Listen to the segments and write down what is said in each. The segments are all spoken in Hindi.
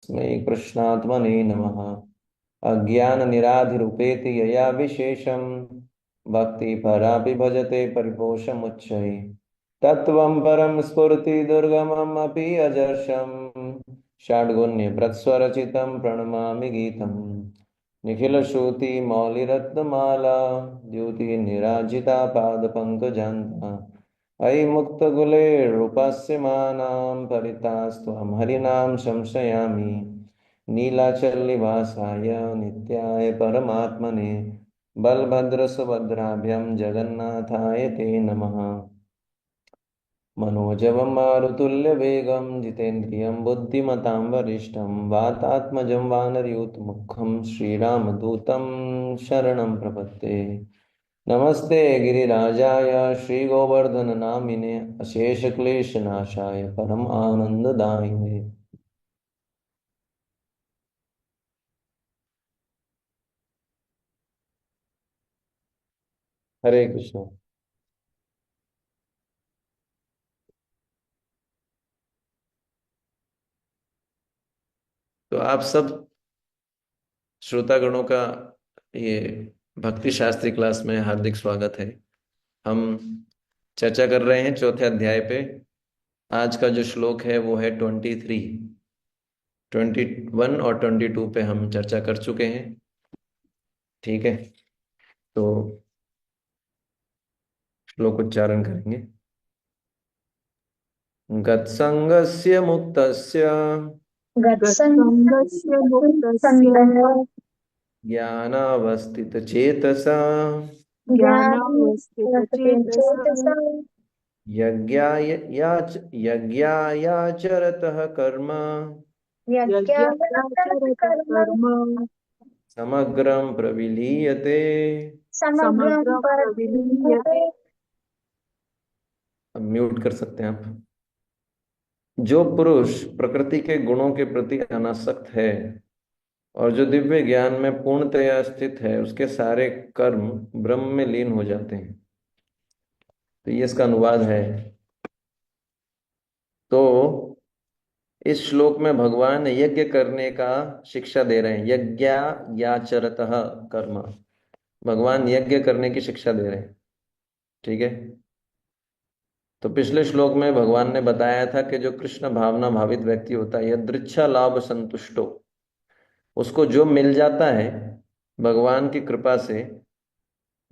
तस्मै कृष्णात्मने नमः। अज्ञाननिराधिरुपेति यया विशेषं भक्तिपरापि भजते परिपोषमुच्चैः। तत्त्वं परं स्फुरति दुर्गमम् अपि अजर्षं षड्गुण्यप्रत्स्वरचितं प्रणमामि गीतम्। निखिलश्रुतिमौलिरत्नमाला द्युतिनिराजिता पादपङ्कजान्ता। अयि मुक्तगुलेरूपस्य मानां परितास्त्वं हरिनाम संशयामि। नीलाचलनिवासाय नित्याय परमात्मने बलभद्रसुभद्राभ्यां जगन्नाथाय ते नमः। मनोजवं मारुतुल्यवेगं जितेन्द्रियं बुद्धिमतां वरिष्ठं वातात्मजं वानरयूथमुखं श्रीरामदूतं शरणं प्रपद्ये। नमस्ते गिरिराजाय श्रीगोवर्धननामिने अशेषक्लेशनाशाय परम आनंददायिने। हरे कृष्ण। तो आप सब श्रोतागणों का ये भक्ति शास्त्री क्लास में हार्दिक स्वागत है। हम चर्चा कर रहे हैं चौथे अध्याय पे। आज का जो श्लोक है वो है 23। 21 और 22 पे हम चर्चा कर चुके हैं। ठीक है, तो श्लोक उच्चारण करेंगे। गत्संगस्य मुक्तस्य गत्सङ्गस्य मुक्तस्य ज्ञानावस्थितचेतसा ज्ञानावस्थितचेतसा यज्ञाय यज्ञायाचरतः कर्म यज्ञाचरतः कर्म समग्रं प्रविलीयते। समग्रं प्रविलीयते। अब म्यूट कर सकते हैं आप। जो पुरुष प्रकृति के गुणों के प्रति अनासक्त है और जो दिव्य ज्ञान में पूर्णतया स्थित है, उसके सारे कर्म ब्रह्म में लीन हो जाते हैं। तो ये इसका अनुवाद है। तो इस श्लोक में भगवान यज्ञ करने का शिक्षा दे रहे हैं। यज्ञा याचरतः कर्म, भगवान यज्ञ करने की शिक्षा दे रहे हैं। ठीक है, तो पिछले श्लोक में भगवान ने बताया था कि जो कृष्ण भावना भावित व्यक्ति होता है, यदृच्छा लाभ संतुष्टो, उसको जो मिल जाता है भगवान की कृपा से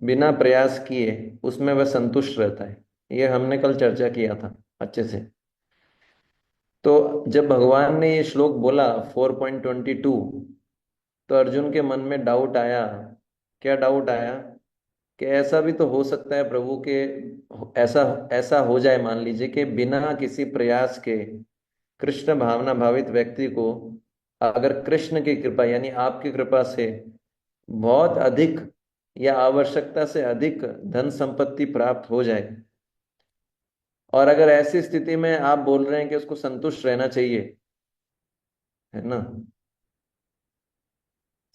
बिना प्रयास किए, उसमें वह संतुष्ट रहता है। ये हमने कल चर्चा किया था अच्छे से। तो जब भगवान ने ये श्लोक बोला 4.22, तो अर्जुन के मन में डाउट आया। क्या डाउट आया? कि ऐसा भी तो हो सकता है प्रभु के, ऐसा ऐसा हो जाए, मान लीजिए कि बिना किसी प्रयास के कृष्ण भावना भावित व्यक्ति को अगर कृष्ण की कृपा यानी आपकी कृपा से बहुत अधिक या आवश्यकता से अधिक धन संपत्ति प्राप्त हो जाए, और अगर ऐसी स्थिति में आप बोल रहे हैं कि उसको संतुष्ट रहना चाहिए, है ना,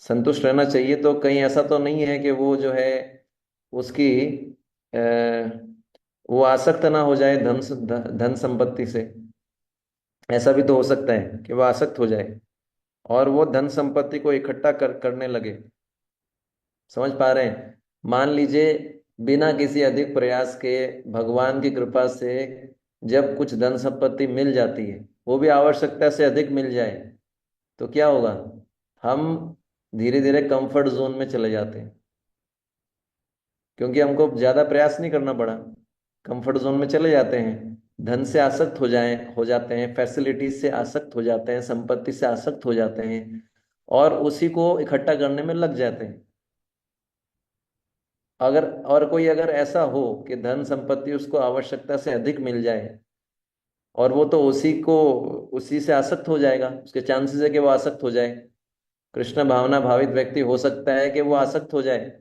संतुष्ट रहना चाहिए, तो कहीं ऐसा तो नहीं है कि वो जो है उसकी अ, वो आसक्त ना हो जाए धन संपत्ति से। ऐसा भी तो हो सकता है कि वो आसक्त हो जाए और वो धन संपत्ति को इकट्ठा करने लगे। समझ पा रहे हैं? मान लीजिए बिना किसी अधिक प्रयास के भगवान की कृपा से जब कुछ धन संपत्ति मिल जाती है, वो भी आवश्यकता से अधिक मिल जाए, तो क्या होगा? हम धीरे धीरे कंफर्ट जोन में चले जाते हैं, क्योंकि हमको ज्यादा प्रयास नहीं करना पड़ा। कंफर्ट जोन में चले जाते हैं, धन से आसक्त हो जाते हैं, फैसिलिटीज से आसक्त हो जाते हैं, संपत्ति से आसक्त हो जाते हैं और उसी को इकट्ठा करने में लग जाते हैं। अगर और कोई अगर ऐसा हो कि धन संपत्ति उसको आवश्यकता से अधिक मिल जाए, और वो तो उसी से आसक्त हो जाएगा, उसके चांसेस है कि वो आसक्त हो जाए। कृष्ण भावना भावित व्यक्ति हो सकता है कि वो आसक्त हो जाए,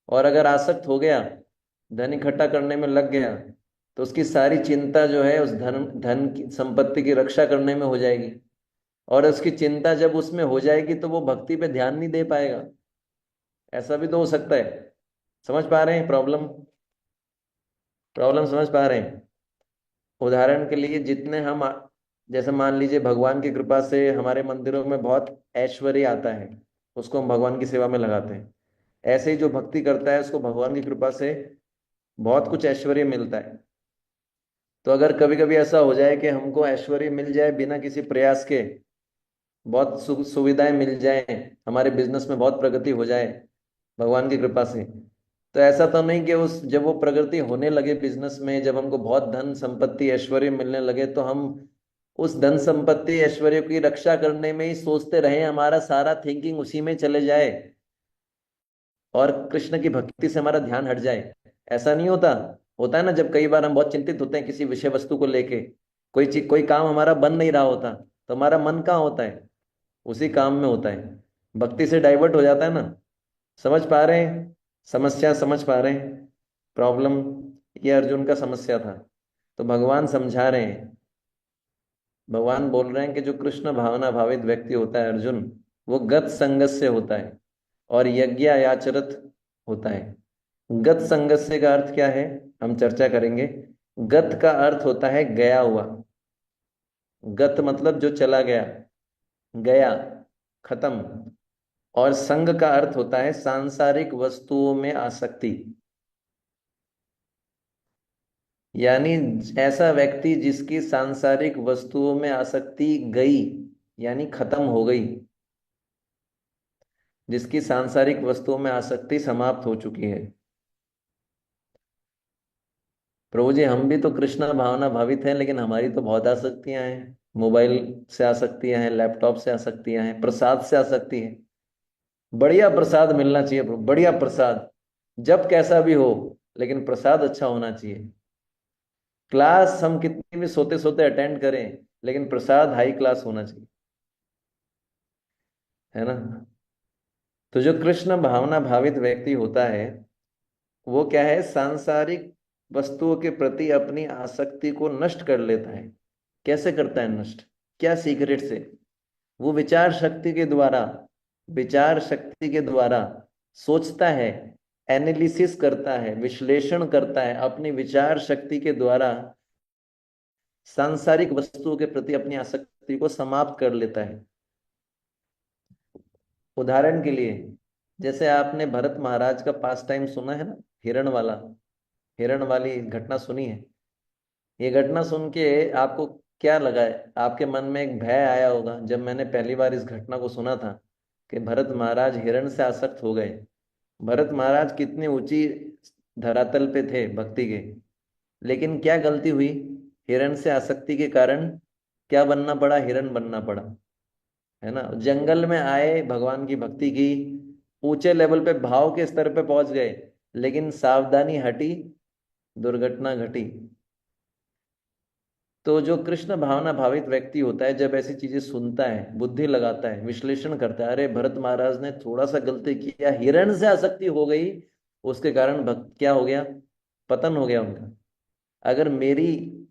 और अगर आसक्त हो गया, धन इकट्ठा करने में लग गया, तो उसकी सारी चिंता जो है उस धन धन की संपत्ति की रक्षा करने में हो जाएगी। और उसकी चिंता जब उसमें हो जाएगी तो वो भक्ति पे ध्यान नहीं दे पाएगा। ऐसा भी तो हो सकता है। समझ पा रहे हैं प्रॉब्लम? प्रॉब्लम समझ पा रहे हैं? उदाहरण के लिए, जितने हम जैसे मान लीजिए भगवान की कृपा से हमारे मंदिरों में बहुत ऐश्वर्य आता है, उसको हम भगवान की सेवा में लगाते हैं। ऐसे ही जो भक्ति करता है उसको भगवान की कृपा से बहुत कुछ ऐश्वर्य मिलता है। तो अगर कभी कभी ऐसा हो जाए कि हमको ऐश्वर्य मिल जाए बिना किसी प्रयास के, बहुत सुविधाएं मिल जाए, हमारे बिजनेस में बहुत प्रगति हो जाए भगवान की कृपा से, तो ऐसा तो नहीं कि उस जब वो प्रगति होने लगे बिजनेस में, जब हमको बहुत धन संपत्ति ऐश्वर्य मिलने लगे, तो हम उस धन संपत्ति ऐश्वर्य की रक्षा करने में ही सोचते रहे, हमारा सारा थिंकिंग उसी में चले जाए और कृष्ण की भक्ति से हमारा ध्यान हट जाए। ऐसा नहीं होता। होता है ना, जब कई बार हम बहुत चिंतित होते हैं किसी विषय वस्तु को लेके, कोई चीज कोई काम हमारा बन नहीं रहा होता, तो हमारा मन कहाँ होता है? उसी काम में होता है, भक्ति से डाइवर्ट हो जाता है ना। समझ पा रहे हैं? समस्या समझ पा रहे हैं? प्रॉब्लम, ये अर्जुन का समस्या था। तो भगवान समझा रहे हैं, भगवान बोल रहे हैं कि जो कृष्ण भावना भावित व्यक्ति होता है अर्जुन, वो गत संगत से होता है और यज्ञ याचरत होता है। गत संगत से का अर्थ क्या है, हम चर्चा करेंगे। गत का अर्थ होता है गया हुआ। गत मतलब जो चला गया, गया, खत्म। और संग का अर्थ होता है सांसारिक वस्तुओं में आसक्ति। यानी ऐसा व्यक्ति जिसकी सांसारिक वस्तुओं में आसक्ति गई, यानी खत्म हो गई, जिसकी सांसारिक वस्तुओं में आसक्ति समाप्त हो चुकी है। प्रभु जी, हम भी तो कृष्ण भावना भावित हैं, लेकिन हमारी तो बहुत आसक्तियां हैं। मोबाइल से आसक्तियां हैं, लैपटॉप से आसक्तियां हैं, प्रसाद से आसक्ति है। बढ़िया प्रसाद मिलना चाहिए प्रभु, बढ़िया प्रसाद, जब कैसा भी हो, लेकिन प्रसाद अच्छा होना चाहिए। क्लास हम कितनी भी सोते सोते अटेंड करें, लेकिन प्रसाद हाई क्लास होना चाहिए, है ना। तो जो कृष्ण भावना भावित व्यक्ति होता है, वो क्या है, सांसारिक वस्तुओं के प्रति अपनी आसक्ति को नष्ट कर लेता है। कैसे करता है नष्ट? क्या सीक्रेट से? वो विचार शक्ति के द्वारा, विचार शक्ति के द्वारा सोचता है, एनालिसिस करता है, विश्लेषण करता है, अपनी विचार शक्ति के द्वारा सांसारिक वस्तुओं के प्रति अपनी आसक्ति को समाप्त कर लेता है। उदाहरण के लिए, जैसे आपने भरत महाराज का पास टाइम सुना है ना, हिरण वाला, हिरण वाली घटना सुनी है। ये घटना सुन के आपको क्या लगा है? आपके मन में एक भय आया होगा जब मैंने पहली बार इस घटना को सुना था कि भरत महाराज हिरण से आसक्त हो गए। भरत महाराज कितनी ऊंची धरातल पे थे भक्ति के, लेकिन क्या गलती हुई? हिरण से आसक्ति के कारण क्या बनना पड़ा? हिरण बनना पड़ा, है ना। जंगल में आए, भगवान की भक्ति की, ऊंचे लेवल पे भाव के स्तर पे पहुंच गए, लेकिन सावधानी हटी, दुर्घटना घटी। तो जो कृष्ण भावना भावित व्यक्ति होता है, जब ऐसी चीजें सुनता है, बुद्धि लगाता है, विश्लेषण करता है, अरे भरत महाराज ने थोड़ा सा गलती किया, हिरण से आसक्ति हो गई, उसके कारण भक्त क्या हो गया? पतन हो गया उनका। अगर मेरी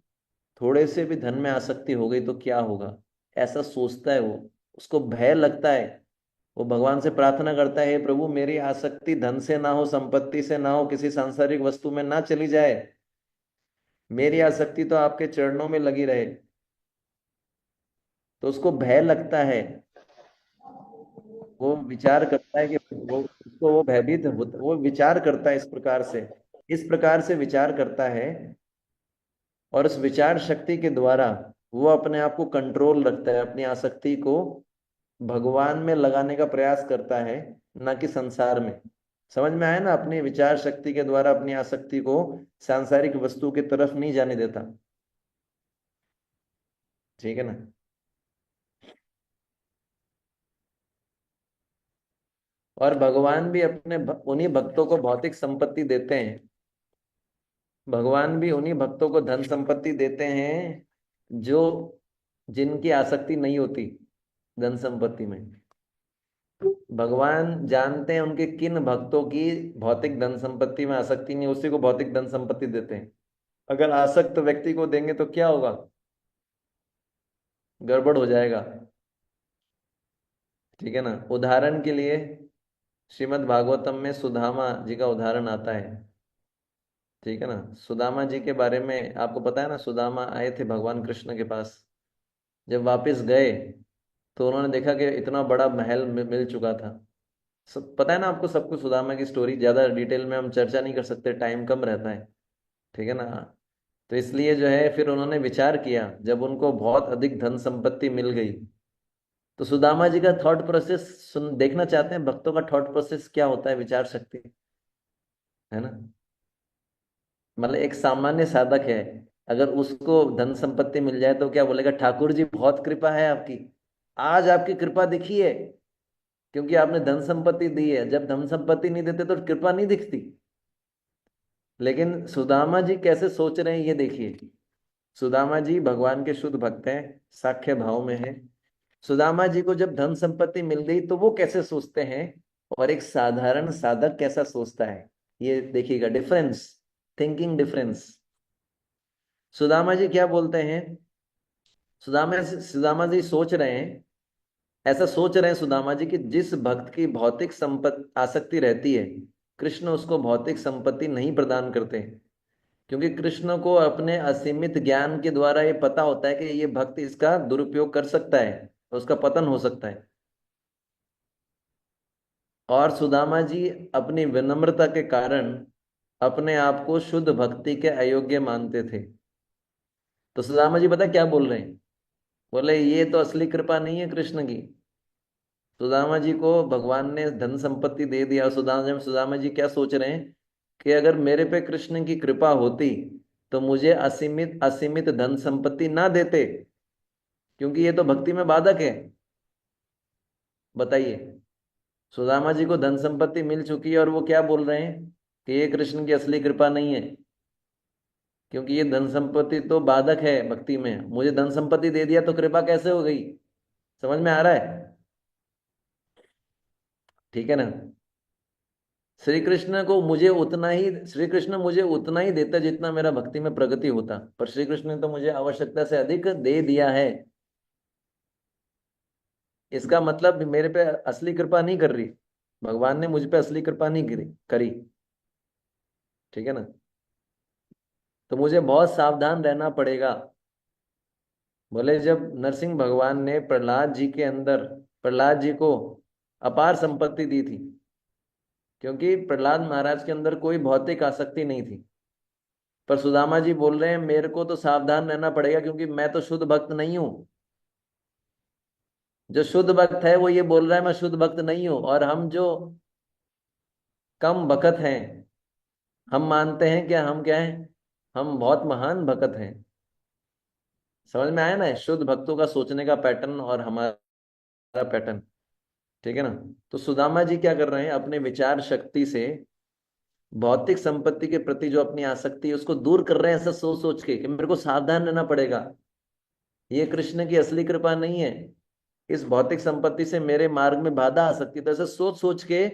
थोड़े से भी धन में आसक्ति हो गई तो क्या होगा? ऐसा सोचता है वो, उसको भय लगता है। वो भगवान से प्रार्थना करता है, हे प्रभु मेरी आसक्ति धन से ना हो, संपत्ति से ना हो, किसी सांसारिक वस्तु में ना चली जाए, मेरी आसक्ति तो आपके चरणों में लगी रहे। तो उसको भय लगता है, वो विचार करता है कि वो, उसको वो भयभीत वो विचार करता है इस प्रकार से, इस प्रकार से विचार करता है। और उस विचार शक्ति के द्वारा वो अपने आप को कंट्रोल रखता है, अपनी आसक्ति को भगवान में लगाने का प्रयास करता है, ना कि संसार में। समझ में आया ना? अपनी विचार शक्ति के द्वारा अपनी आसक्ति को सांसारिक वस्तु की तरफ नहीं जाने देता। ठीक है ना। और भगवान भी अपने उन्हीं भक्तों को भौतिक संपत्ति देते हैं। भगवान भी उन्हीं भक्तों को धन संपत्ति देते हैं जो, जिनकी आसक्ति नहीं होती धन संपत्ति में। भगवान जानते हैं उनके किन भक्तों की भौतिक धन संपत्ति में आसक्ति नहीं, उसी को भौतिक धन संपत्ति देते हैं। अगर आसक्त व्यक्ति को देंगे तो क्या होगा? गड़बड़ हो जाएगा। ठीक है ना। उदाहरण के लिए श्रीमद् भागवतम में सुदामा जी का उदाहरण आता है। ठीक है ना। सुदामा जी के बारे में आपको पता है ना, सुदामा आए थे भगवान कृष्ण के पास। जब वापस गए तो उन्होंने देखा कि इतना बड़ा महल मिल चुका था। पता है ना आपको सब कुछ, सुदामा की स्टोरी ज्यादा डिटेल में हम चर्चा नहीं कर सकते, टाइम कम रहता है। ठीक है ना। तो इसलिए जो है फिर उन्होंने विचार किया, जब उनको बहुत अधिक धन संपत्ति मिल गई, तो सुदामा जी का थॉट प्रोसेस सुन देखना चाहते हैं, भक्तों का थॉट प्रोसेस क्या होता है, विचार शक्ति, है ना। मतलब एक सामान्य साधक है, अगर उसको धन संपत्ति मिल जाए तो क्या बोलेगा, ठाकुर जी बहुत कृपा है आपकी, आज आपकी कृपा दिखी है, क्योंकि आपने धन संपत्ति दी है। जब धन संपत्ति नहीं देते तो कृपा नहीं दिखती। लेकिन सुदामा जी कैसे सोच रहे हैं ये देखिए। सुदामा जी भगवान के शुद्ध भक्त हैं, साख्य भाव में है। सुदामा जी को जब धन संपत्ति मिल गई तो वो कैसे सोचते हैं, और एक साधारण साधक कैसा सोचता है, ये देखिएगा difference, thinking difference. Sudama ji क्या बोलते हैं, सुदामा जी सोच रहे हैं, ऐसा सोच रहे हैं सुदामा जी कि जिस भक्त की भौतिक संपत्ति आसक्ति रहती है, कृष्ण उसको भौतिक संपत्ति नहीं प्रदान करते, क्योंकि कृष्ण को अपने असीमित ज्ञान के द्वारा ये पता होता है कि ये भक्त इसका दुरुपयोग कर सकता है, तो उसका पतन हो सकता है। और सुदामा जी अपनी विनम्रता के कारण अपने आप को शुद्ध भक्ति के अयोग्य मानते थे। तो सुदामा जी पता क्या बोल रहे हैं, बोले ये तो असली कृपा नहीं है कृष्ण की। सुदामा जी को भगवान ने धन संपत्ति दे दिया, और सुदामा जी क्या सोच रहे हैं कि अगर मेरे पे कृष्ण की कृपा होती तो मुझे असीमित असीमित धन संपत्ति ना देते, क्योंकि ये तो भक्ति में बाधक है। बताइए, सुदामा जी को धन संपत्ति मिल चुकी है और वो क्या बोल रहे हैं कि ये कृष्ण की असली कृपा नहीं है, क्योंकि ये धन संपत्ति तो बाधक है भक्ति में, मुझे धन संपत्ति दे दिया तो कृपा कैसे हो गई। समझ में आ रहा है। ठीक है ना। श्री कृष्ण मुझे उतना ही देता जितना मेरा भक्ति में प्रगति होता, पर श्री कृष्ण ने तो मुझे आवश्यकता से अधिक दे दिया है। इसका मतलब मेरे पे असली कृपा नहीं कर रही, भगवान ने मुझ पे असली कृपा नहीं करी। ठीक है ना। तो मुझे बहुत सावधान रहना पड़ेगा। बोले जब नरसिंह भगवान ने प्रहलाद जी को अपार संपत्ति दी थी, क्योंकि प्रहलाद महाराज के अंदर कोई भौतिक आसक्ति नहीं थी, पर सुदामा जी बोल रहे हैं मेरे को तो सावधान रहना पड़ेगा, क्योंकि मैं तो शुद्ध भक्त नहीं हूं। जो शुद्ध भक्त है वो ये बोल रहा है मैं शुद्ध भक्त नहीं हूं, और हम जो कम भक्त हैं, हम मानते हैं क्या, हम क्या हैं, हम बहुत महान भक्त हैं। समझ में आया ना शुद्ध भक्तों का सोचने का पैटर्न और हमारा पैटर्न। ठीक है ना। तो सुदामा जी क्या कर रहे हैं, अपने विचार शक्ति से भौतिक संपत्ति के प्रति जो अपनी आसक्ति है उसको दूर कर रहे हैं, ऐसा सोच सोच के कि मेरे को सावधान रहना पड़ेगा, ये कृष्ण की असली कृपा नहीं है, इस भौतिक संपत्ति से मेरे मार्ग में बाधा आ सकती है। तो ऐसे सोच सोच के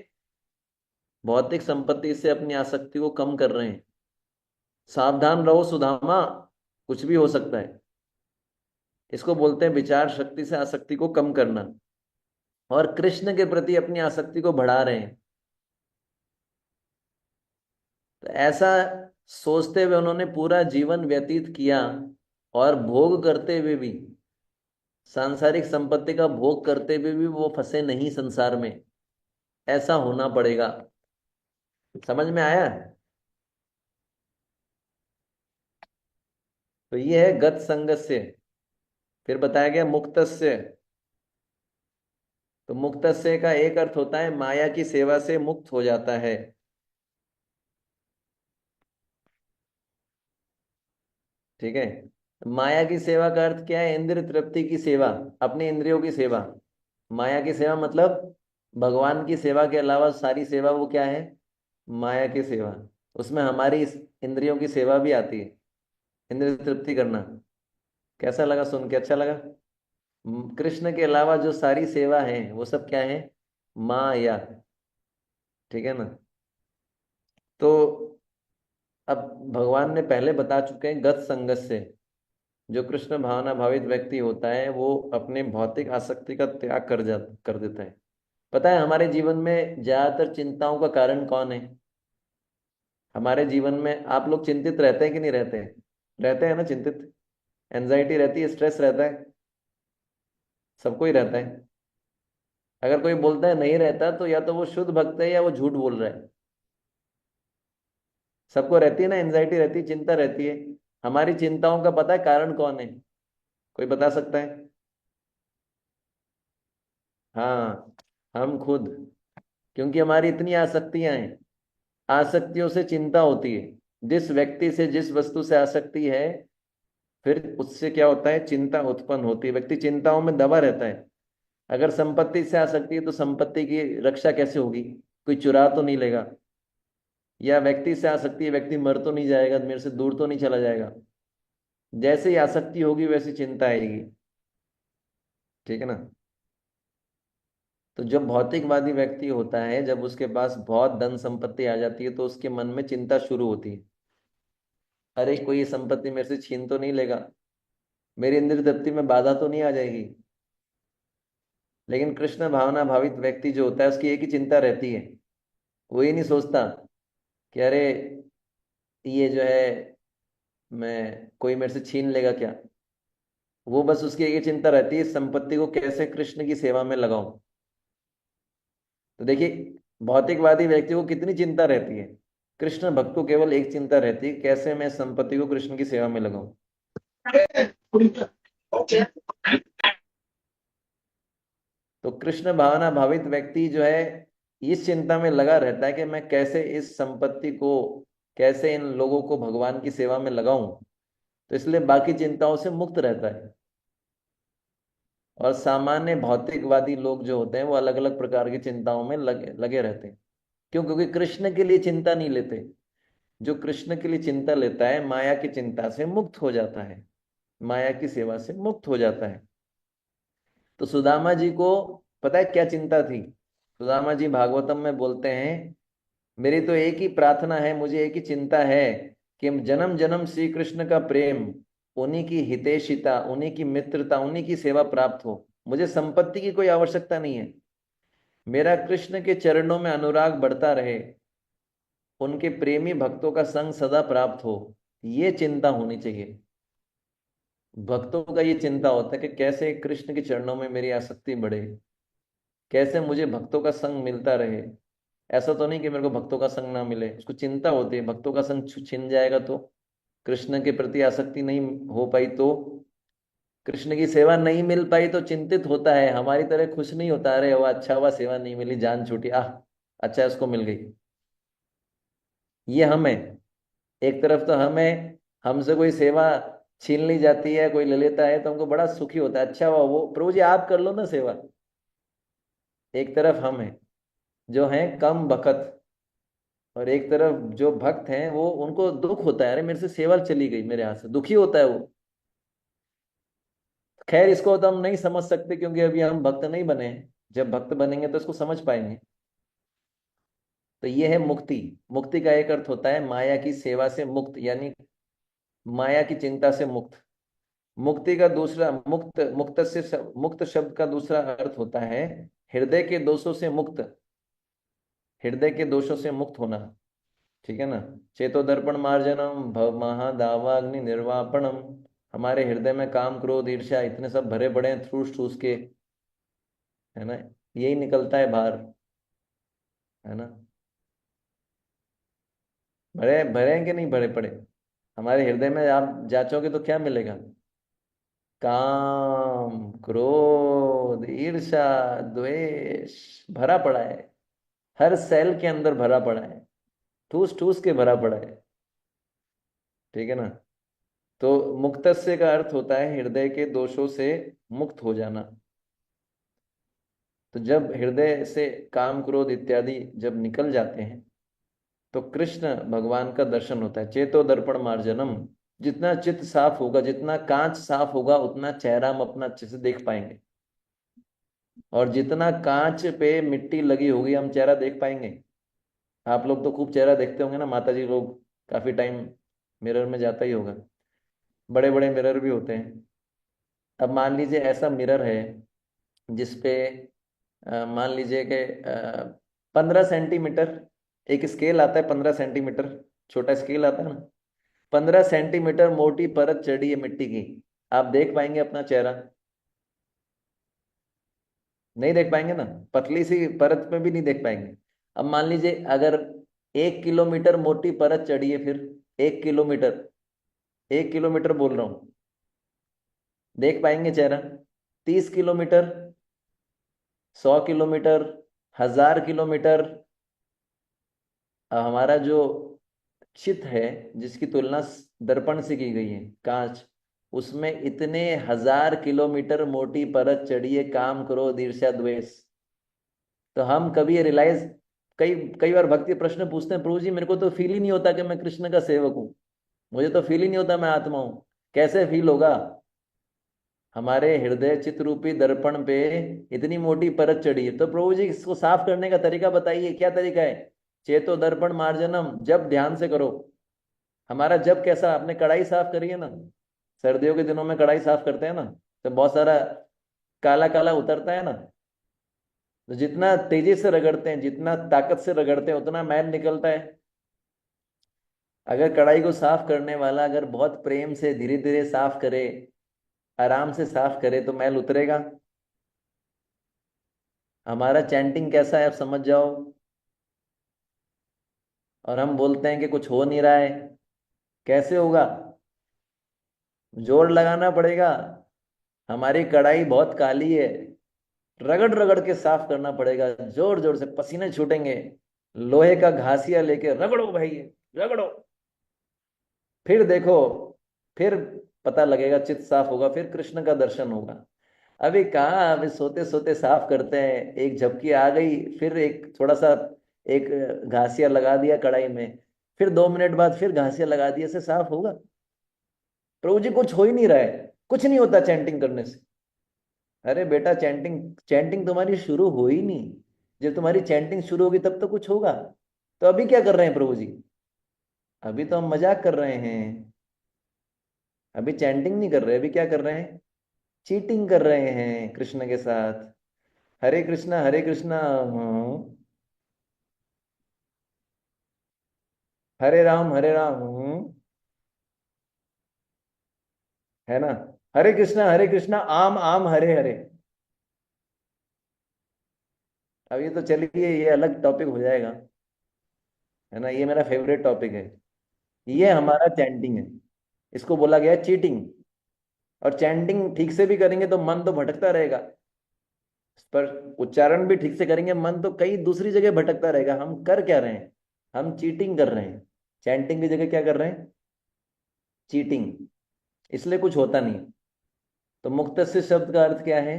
भौतिक संपत्ति से अपनी आसक्ति को कम कर रहे हैं। सावधान रहो सुदामा, कुछ भी हो सकता है। इसको बोलते हैं विचार शक्ति से आसक्ति को कम करना, और कृष्ण के प्रति अपनी आसक्ति को बढ़ा रहे हैं। तो ऐसा सोचते हुए उन्होंने पूरा जीवन व्यतीत किया, और भोग करते हुए भी, सांसारिक संपत्ति का भोग करते हुए भी वो फंसे नहीं संसार में। ऐसा होना पड़ेगा। समझ में आया। तो ये है गत संगस्य। फिर बताया गया मुक्तस्य। तो मुक्तस्य का एक अर्थ होता है माया की सेवा से मुक्त हो जाता है। ठीक है। माया की सेवा का अर्थ क्या है, इंद्रिय तृप्ति की सेवा, अपनी इंद्रियों की सेवा। माया की सेवा मतलब भगवान की सेवा के अलावा सारी सेवा वो क्या है, माया की सेवा। उसमें हमारी इस इंद्रियों की सेवा भी आती है, इंद्रिय तृप्ति करना। कैसा लगा सुन के, अच्छा लगा। कृष्ण के अलावा जो सारी सेवा है वो सब क्या है, माया। ठीक है ना। तो अब भगवान ने पहले बता चुके हैं गत संगत से, जो कृष्ण भावना भावित व्यक्ति होता है वो अपने भौतिक आसक्ति का त्याग कर देता है। पता है हमारे जीवन में ज्यादातर चिंताओं का कारण कौन है। हमारे जीवन में आप लोग चिंतित रहते हैं कि नहीं रहते हैं, रहते हैं ना चिंतित, एंजाइटी रहती है, स्ट्रेस रहता है। सबको ही रहता है। अगर कोई बोलता है नहीं रहता, तो या तो वो शुद्ध भक्त है या वो झूठ बोल रहा है। सबको रहती है ना, एंजाइटी रहती है, चिंता रहती है। हमारी चिंताओं का पता है कारण कौन है? कोई बता सकता है? हाँ, हम खुद। क्योंकि हमारी इतनी आसक्तियां हैं। आसक्तियों से चिंता होती है। जिस व्यक्ति से, जिस वस्तु से आसक्ति है, फिर उससे क्या होता है? चिंता उत्पन्न होती है, व्यक्ति चिंताओं में दबा रहता है। अगर संपत्ति से आसक्ति है तो संपत्ति की रक्षा कैसे होगी? कोई चुरा तो नहीं लेगा। या व्यक्ति से आसक्ति है, व्यक्ति मर तो नहीं जाएगा, मेरे से दूर तो नहीं चला जाएगा। जैसे ही आसक्ति होगी वैसी चिंता आएगी। ठीक है ना? तो जब भौतिकवादी व्यक्ति होता है, जब उसके पास बहुत धन संपत्ति आ जाती है, तो उसके मन में चिंता शुरू होती है। अरे कोई ये संपत्ति मेरे से छीन तो नहीं लेगा, मेरी इंद्रिय तृप्ति में बाधा तो नहीं आ जाएगी। लेकिन कृष्ण भावना भावित व्यक्ति जो होता है, उसकी एक ही चिंता रहती है। वो ये नहीं सोचता कि अरे ये जो है, मैं कोई मेरे से छीन लेगा क्या। वो बस उसकी एक ही चिंता रहती है, इस संपत्ति को कैसे कृष्ण की सेवा में लगाऊं। तो देखिए, भौतिकवादी व्यक्ति को कितनी चिंता रहती है। कृष्ण भक्त को केवल एक चिंता रहती है, कैसे मैं संपत्ति को कृष्ण की सेवा में लगाऊं। तो कृष्ण भावना भावित व्यक्ति जो है, इस चिंता में लगा रहता है कि मैं कैसे इस संपत्ति को, कैसे इन लोगों को भगवान की सेवा में लगाऊं। तो इसलिए बाकी चिंताओं से मुक्त रहता है। और सामान्य भौतिकवादी लोग जो होते हैं, वो अलग अलग प्रकार की चिंताओं में लगे लगे रहते हैं। क्यों? क्योंकि कृष्ण के लिए चिंता नहीं लेते। जो कृष्ण के लिए चिंता लेता है, माया की चिंता से मुक्त हो जाता है, माया की सेवा से मुक्त हो जाता है। तो सुदामा जी को पता है क्या चिंता थी? सुदामा जी भागवतम में बोलते हैं, मेरी तो एक ही प्रार्थना है, मुझे एक ही चिंता है कि जन्म जन्म श्री कृष्ण का प्रेम, उन्हीं की हितैषिता, उन्हीं की मित्रता, उन्हीं की सेवा प्राप्त हो। मुझे संपत्ति की कोई आवश्यकता नहीं है। मेरा कृष्ण के चरणों में अनुराग बढ़ता रहे, उनके प्रेमी भक्तों का संग सदा प्राप्त हो। ये चिंता होनी चाहिए। भक्तों का ये चिंता होता है कि कैसे कृष्ण के चरणों में मेरी आसक्ति बढ़े, कैसे मुझे भक्तों का संग मिलता रहे। ऐसा तो नहीं कि मेरे को भक्तों का संग ना मिले, उसको चिंता होती है भक्तों का संग छिन जाएगा तो, कृष्ण के प्रति आसक्ति नहीं हो पाई तो, कृष्ण की सेवा नहीं मिल पाई तो चिंतित होता है। हमारी तरह खुश नहीं होता, अरे वो अच्छा हुआ सेवा नहीं मिली, जान छूटी, आह अच्छा इसको मिल गई। ये हम है। एक तरफ तो हमें, हमसे कोई सेवा छीन ली जाती है, कोई ले लेता है तो हमको बड़ा सुखी होता है, अच्छा हुआ वो प्रभु जी आप कर लो ना सेवा। एक तरफ हम है जो है कम बखत, और एक तरफ जो भक्त हैं, वो उनको दुख होता है, अरे मेरे से सेवा चली गई, मेरे हाथ से दुखी होता है वो। खैर इसको तो हम नहीं समझ सकते, क्योंकि अभी हम भक्त नहीं बने हैं। जब भक्त बनेंगे तो इसको समझ पाएंगे। तो ये है मुक्ति। मुक्ति का एक अर्थ होता है माया की सेवा से मुक्त, यानी माया की चिंता से मुक्त। मुक्ति का दूसरा, मुक्त, मुक्त शब्द का दूसरा अर्थ होता है हृदय के दोषों से मुक्त। हृदय के दोषों से मुक्त होना। ठीक है ना? चेतो दर्पण मार्जनम भव महादावाग्नि निर्वापणम। हमारे हृदय में काम क्रोध ईर्ष्या इतने सब भरे पड़े हैं, ठूस ठूस के, है ना? यही निकलता है बाहर, है ना? भरे भरे हैं कि नहीं भरे पड़े? हमारे हृदय में आप जांचोगे तो क्या मिलेगा? काम क्रोध ईर्ष्या द्वेष भरा पड़ा है। हर सेल के अंदर भरा पड़ा है, ठूस ठूस के भरा पड़ा है। ठीक है ना? तो मुक्तस्य का अर्थ होता है हृदय के दोषों से मुक्त हो जाना। तो जब हृदय से काम क्रोध इत्यादि जब निकल जाते हैं, तो कृष्ण भगवान का दर्शन होता है। चेतो दर्पण मार्जनम। जितना चित्त साफ होगा, जितना कांच साफ होगा, उतना चेहरा हम अपना अच्छे से देख पाएंगे। और जितना कांच पे मिट्टी लगी होगी, हम चेहरा देख पाएंगे। आप लोग तो खूब चेहरा देखते होंगे ना, माता जी लोग काफी टाइम मिरर में जाता ही होगा। बड़े बड़े मिरर भी होते हैं। अब मान लीजिए ऐसा मिरर है जिसपे मान लीजिए कि 15 सेंटीमीटर, एक स्केल आता है 15 सेंटीमीटर, छोटा स्केल आता है ना, 15 सेंटीमीटर मोटी परत चढ़ी है मिट्टी की। आप देख पाएंगे अपना चेहरा? नहीं देख पाएंगे ना, पतली सी परत में भी नहीं देख पाएंगे। अब मान लीजिए अगर 1 किलोमीटर मोटी परत चढ़ी है, फिर 1 किलोमीटर, 1 किलोमीटर बोल रहा हूं, देख पाएंगे चेहरा? 30 किलोमीटर, 100 किलोमीटर, 1000 किलोमीटर। हमारा जो चित्त है, जिसकी तुलना दर्पण से की गई है, कांच, उसमें इतने 1000 किलोमीटर मोटी परत चढ़ी है, काम क्रोध ईर्ष्या द्वेष। तो हम कभी रियलाइज, कई कई बार भक्ति प्रश्न पूछते हैं, प्रभु जी मेरे को तो फील ही नहीं होता कि मैं कृष्ण का सेवक हूँ, मुझे तो फील ही नहीं होता मैं आत्मा हूँ। कैसे फील होगा? हमारे हृदय चित्त रूपी दर्पण पे इतनी मोटी परत चढ़ी है। तो प्रभु जी इसको साफ करने का तरीका बताइए, क्या तरीका है? चेतो दर्पण मार्जनम, जब ध्यान से करो। हमारा जब कैसा, आपने कढ़ाई साफ करी है ना, सर्दियों के दिनों में कढ़ाई साफ करते हैं ना, तो बहुत सारा काला काला उतरता है ना। तो जितना तेजी से रगड़ते हैं, जितना ताकत से रगड़ते हैं, उतना मैल निकलता है। अगर कढ़ाई को साफ करने वाला अगर बहुत प्रेम से धीरे धीरे साफ करे, आराम से साफ करे, तो मैल उतरेगा। हमारा चैंटिंग कैसा है आप समझ जाओ। और हम बोलते हैं कि कुछ हो नहीं रहा है। कैसे होगा? जोर लगाना पड़ेगा। हमारी कढ़ाई बहुत काली है, रगड़ रगड़ के साफ करना पड़ेगा, जोर जोर से पसीने छूटेंगे। लोहे का घासिया लेके रगड़ो भाई, रगड़ो। फिर देखो, फिर पता लगेगा, चित्त साफ होगा, फिर कृष्ण का दर्शन होगा। अभी कहाँ, अभी सोते सोते साफ करते हैं, एक झपकी आ गई, फिर एक थोड़ा सा, एक घासिया लगा दिया कढ़ाई में, फिर 2 मिनट बाद फिर घासिया लगा दिया, से साफ होगा? प्रभु जी कुछ हो ही नहीं रहा है, कुछ नहीं होता चैंटिंग करने से। अरे बेटा, चैंटिंग चैंटिंग तुम्हारी शुरू हो ही नहीं। जब तुम्हारी चैंटिंग शुरू होगी तब तो कुछ होगा। तो अभी क्या कर रहे हैं प्रभु जी? अभी तो हम मजाक कर रहे हैं। अभी चैंटिंग नहीं कर रहे, अभी क्या कर रहे हैं? चीटिंग कर रहे हैं कृष्ण के साथ। हरे कृष्णा हरे कृष्णा, हरे राम, है ना? हरे कृष्णा, आम आम हरे हरे। अब ये तो चलिए, ये अलग टॉपिक हो जाएगा, है ना? ये मेरा फेवरेट टॉपिक है। ये हमारा चैंटिंग है, इसको बोला गया चीटिंग। और चैंटिंग ठीक से भी करेंगे तो मन तो भटकता रहेगा, पर उच्चारण भी ठीक से करेंगे, मन तो कई दूसरी जगह भटकता रहेगा। हम कर क्या रहे हैं? हम चीटिंग कर रहे हैं। चैंटिंग की जगह क्या कर रहे हैं? चीटिंग। इसलिए कुछ होता नहीं। तो मुक्त से शब्द का अर्थ क्या है?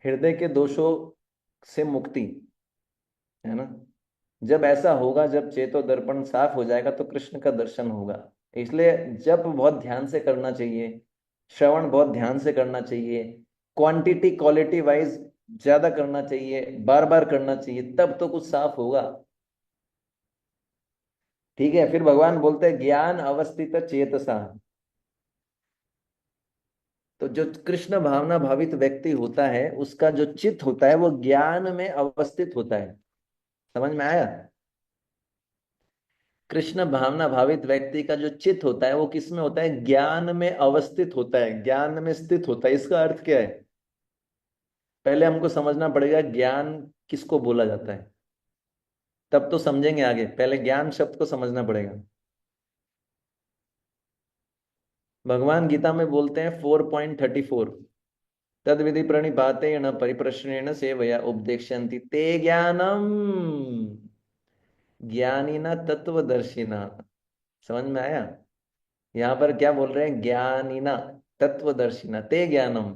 हृदय के दोषों से मुक्ति, है ना? जब ऐसा होगा, जब चेतो दर्पण साफ हो जाएगा, तो कृष्ण का दर्शन होगा। इसलिए जब बहुत ध्यान से करना चाहिए, श्रवण बहुत ध्यान से करना चाहिए, क्वांटिटी क्वालिटी वाइज ज्यादा करना चाहिए, बार बार करना चाहिए, तब तो कुछ साफ होगा। ठीक है, फिर भगवान बोलते हैं ज्ञान अवस्थित चेतसा। तो जो कृष्ण भावना भावित व्यक्ति होता है, उसका जो चित्त होता है वो ज्ञान में अवस्थित होता है। समझ में आया? कृष्ण भावना भावित व्यक्ति का जो चित्त होता है वो किस में होता है? ज्ञान में अवस्थित होता है, ज्ञान में स्थित होता है। इसका अर्थ क्या है? पहले हमको समझना पड़ेगा ज्ञान किसको बोला जाता है, तब तो समझेंगे आगे। पहले ज्ञान शब्द को समझना पड़ेगा। भगवान गीता में बोलते हैं 4.34, तद विधि प्रणिपातेन परिप्रश्नेन सेवया उपदेक्ष्यन्ति ते ज्ञानम ज्ञानिना तत्वदर्शिना। समझ में आया? यहाँ पर क्या बोल रहे हैं? ज्ञानिना तत्वदर्शिना ते ज्ञानम।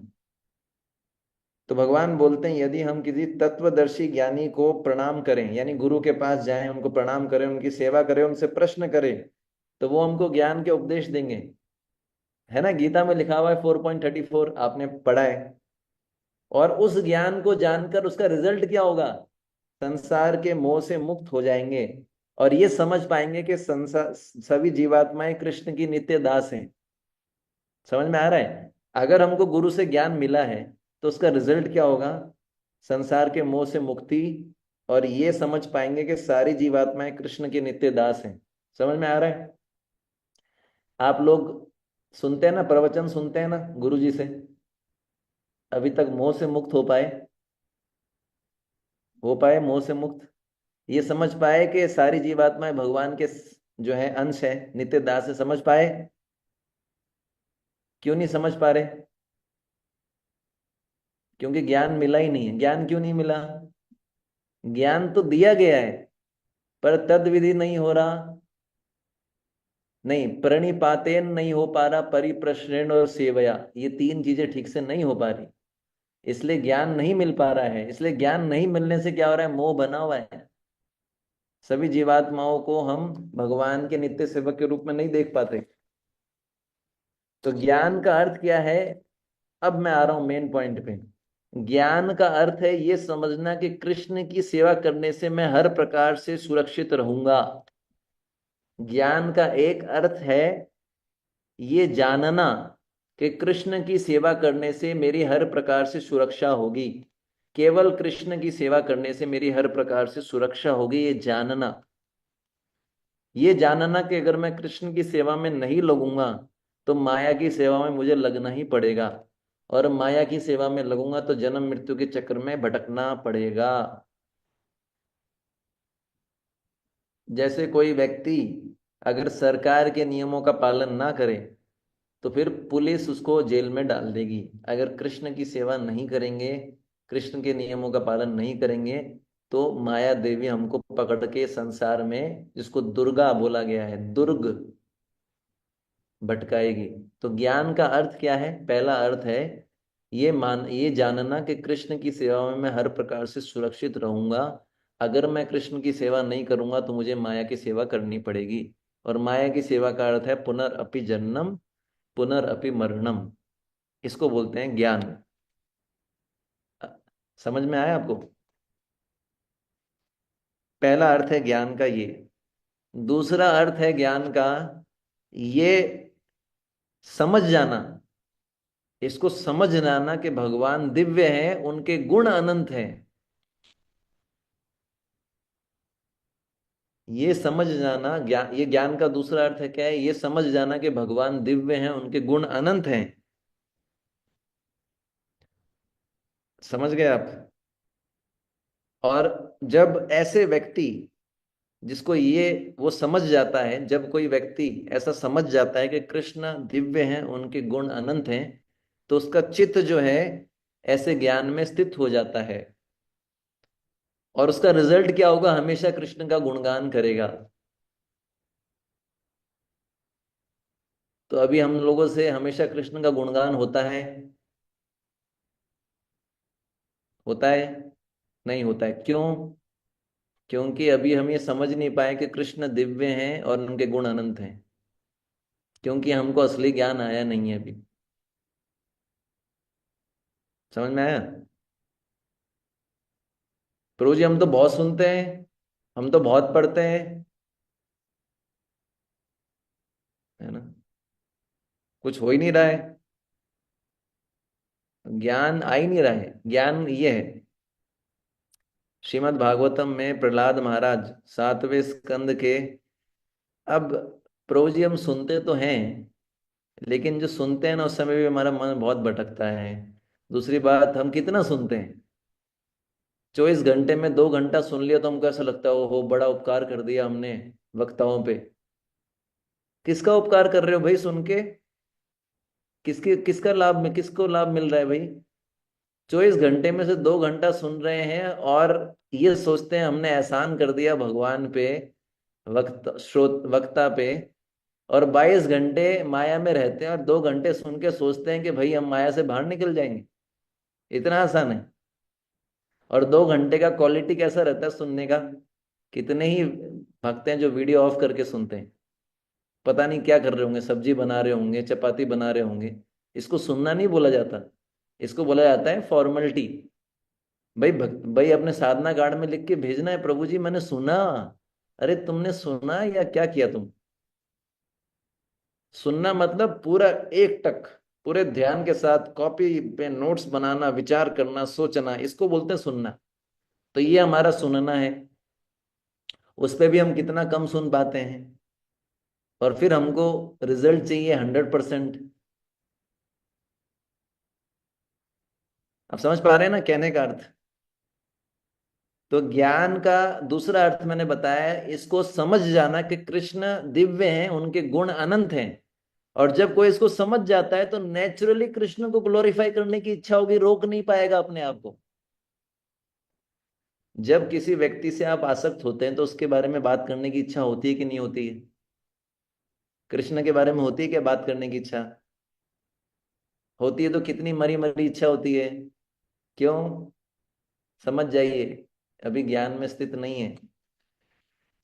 तो भगवान बोलते हैं यदि हम किसी तत्वदर्शी ज्ञानी को प्रणाम करें, यानी गुरु के पास जाएं, उनको प्रणाम करें, उनकी सेवा करें, उनसे प्रश्न करें, तो वो हमको ज्ञान के उपदेश देंगे। है ना? गीता में लिखा हुआ है 4.34, आपने पढ़ा है। और उस ज्ञान को जानकर उसका रिजल्ट क्या होगा? संसार के मोह से मुक्त हो जाएंगे, और ये समझ पाएंगे कि संसार, सभी जीवात्माएं कृष्ण की नित्य दास हैं। समझ में आ रहा है? अगर हमको गुरु से ज्ञान मिला है, तो उसका रिजल्ट क्या होगा? संसार के मोह से मुक्ति। और ये समझ पाएंगे कि सारी जीवात्माएं कृष्ण के नित्य दास हैं। समझ में आ रहा है? आप लोग सुनते हैं ना, प्रवचन सुनते हैं ना गुरु जी से? अभी तक मोह से मुक्त हो पाए मोह से मुक्त, ये समझ पाए कि सारी जीवात्माएं भगवान के जो है अंश है, नित्य दास है, समझ पाए? क्यों नहीं समझ पा रहे? क्योंकि ज्ञान मिला ही नहीं है। ज्ञान क्यों नहीं मिला? ज्ञान तो दिया गया है, पर तद विधि नहीं हो रहा। नहीं, प्रणिपातेन नहीं हो पा रहा, परिप्रश्नेन और सेवया, ये तीन चीजें ठीक से नहीं हो पा रही, इसलिए ज्ञान नहीं मिल पा रहा है। इसलिए ज्ञान नहीं मिलने से क्या हो रहा है? मोह बना हुआ है। सभी जीवात्माओं को हम भगवान के नित्य सेवक के रूप में नहीं देख पाते। तो ज्ञान का अर्थ क्या है? अब मैं आ रहा हूं मेन पॉइंट पे। ज्ञान का अर्थ है ये समझना कि कृष्ण की सेवा करने से मैं हर प्रकार से सुरक्षित रहूंगा। ज्ञान का एक अर्थ है ये जानना कि कृष्ण की सेवा करने से मेरी हर प्रकार से सुरक्षा होगी। केवल कृष्ण की सेवा करने से मेरी हर प्रकार से सुरक्षा होगी, ये जानना। ये जानना कि अगर मैं कृष्ण की सेवा में नहीं लगूंगा तो माया की सेवा में मुझे लगना ही पड़ेगा, और माया की सेवा में लगूंगा तो जन्म मृत्यु के चक्र में भटकना पड़ेगा। जैसे कोई व्यक्ति अगर सरकार के नियमों का पालन ना करे तो फिर पुलिस उसको जेल में डाल देगी। अगर कृष्ण की सेवा नहीं करेंगे, कृष्ण के नियमों का पालन नहीं करेंगे, तो माया देवी हमको पकड़ के संसार में, जिसको दुर्गा बोला गया है, दुर्ग, भटकाएगी। तो ज्ञान का अर्थ क्या है? पहला अर्थ है ये जानना कि कृष्ण की सेवा में मैं हर प्रकार से सुरक्षित रहूंगा। अगर मैं कृष्ण की सेवा नहीं करूंगा तो मुझे माया की सेवा करनी पड़ेगी। और माया की सेवा का अर्थ है पुनरअपि जन्म पुनरअपि मरणम। इसको बोलते हैं ज्ञान। अ, समझ में आया आपको? पहला अर्थ है ज्ञान का ये। दूसरा अर्थ है ज्ञान का ये समझ जाना, इसको समझ जाना कि भगवान दिव्य है, उनके गुण अनंत हैं। ये समझ जाना ज्ञान, ये ज्ञान का दूसरा अर्थ है क्या है? ये समझ जाना कि भगवान दिव्य हैं, उनके गुण अनंत हैं। समझ गए आप? और जब ऐसे व्यक्ति, जिसको ये वो समझ जाता है, जब कोई व्यक्ति ऐसा समझ जाता है कि कृष्ण दिव्य हैं, उनके गुण अनंत हैं, तो उसका चित्त जो है ऐसे ज्ञान में स्थित हो जाता है। और उसका रिजल्ट क्या होगा? हमेशा कृष्ण का गुणगान करेगा। तो अभी हम लोगों से हमेशा कृष्ण का गुणगान होता है? होता है? नहीं होता है। क्यों? क्योंकि अभी हम ये समझ नहीं पाए कि कृष्ण दिव्य हैं और उनके गुण अनंत हैं, क्योंकि हमको असली ज्ञान आया नहीं है अभी। समझ में आया? प्रभु जी हम तो बहुत सुनते हैं, हम तो बहुत पढ़ते हैं, है ना, कुछ हो ही नहीं रहा है, ज्ञान आ ही नहीं रहा है। ज्ञान ये है, श्रीमद् भागवतम में प्रहलाद महाराज 7वें स्कंद के, अब प्रभु जी हम सुनते तो हैं, लेकिन जो सुनते हैं ना उस समय भी हमारा मन बहुत भटकता है। दूसरी बात, हम कितना सुनते हैं? 24 घंटे में 2 घंटा सुन लिया तो हमको ऐसा लगता है ओहो बड़ा उपकार कर दिया हमने वक्ताओं पे। किसका उपकार कर रहे हो भाई सुन के? किसके किसका लाभ में किसको लाभ मिल रहा है भाई? 24 घंटे में से 2 घंटा सुन रहे हैं और ये सोचते हैं हमने एहसान कर दिया भगवान पे, वक्ता पे। और 22 घंटे माया में रहते हैं और 2 घंटे सुन के सोचते हैं कि भाई हम माया से बाहर निकल जाएंगे। इतना आसान है? और 2 घंटे का क्वालिटी कैसा रहता है सुनने का? कितने ही भक्त हैं जो वीडियो ऑफ करके सुनते हैं, पता नहीं क्या कर रहे होंगे, सब्जी बना रहे होंगे, चपाती बना रहे होंगे। इसको सुनना नहीं बोला जाता, इसको बोला जाता है फॉर्मेलिटी। भाई अपने साधना कार्ड में लिख के भेजना है, प्रभु जी मैंने सुना। अरे तुमने सुना या क्या किया तुम? सुनना मतलब पूरा एक टक, पूरे ध्यान के साथ कॉपी पे नोट्स बनाना, विचार करना, सोचना, इसको बोलते हैं सुनना। तो ये हमारा सुनना है। उस पे भी हम कितना कम सुन पाते हैं। और फिर हमको रिजल्ट चाहिए 100%। आप समझ पा रहे हैं ना कहने का अर्थ? तो ज्ञान का दूसरा अर्थ मैंने बताया है, इसको समझ जाना कि कृष्ण दिव्य हैं, उनके गुण अनंत हैं। और जब कोई इसको समझ जाता है तो नेचुरली कृष्ण को ग्लोरीफाई करने की इच्छा होगी, रोक नहीं पाएगा अपने आप को। जब किसी व्यक्ति से आप आसक्त होते हैं तो उसके बारे में बात करने की इच्छा होती है कि नहीं होती है? कृष्ण के बारे में होती है क्या बात करने की इच्छा? होती है तो कितनी मरी मरी इच्छा होती है। क्यों? समझ जाइए, अभी ज्ञान में स्थित नहीं है।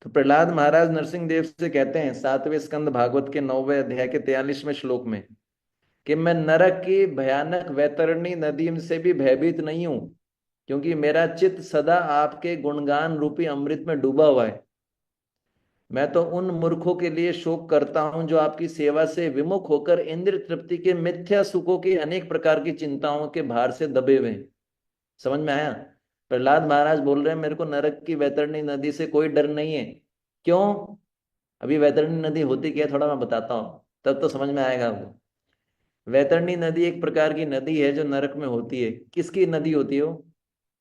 तो प्रहलाद महाराज नरसिंह देव से कहते हैं 7वें स्कंद भागवत के 9वें अध्याय के 43वें श्लोक में कि मैं नरक की भयानक वैतरणी नदी से भी भयभीत नहीं हूं, क्योंकि मेरा चित्त सदा आपके गुणगान रूपी अमृत में डूबा हुआ है। मैं तो उन मूर्खों के लिए शोक करता हूं जो आपकी सेवा से विमुख होकर इंद्रिय तृप्ति के मिथ्या सुखों की अनेक प्रकार की चिंताओं के भार से दबे हुए हैं। समझ में आया? प्रहलाद महाराज बोल रहे हैं मेरे को नरक की वैतरणी नदी से कोई डर नहीं है। क्यों? अभी वैतरणी नदी होती क्या है थोड़ा मैं बताता हूँ, तब तो समझ में आएगा आपको। वैतरणी नदी एक प्रकार की नदी है जो नरक में होती है। किसकी नदी होती है वो?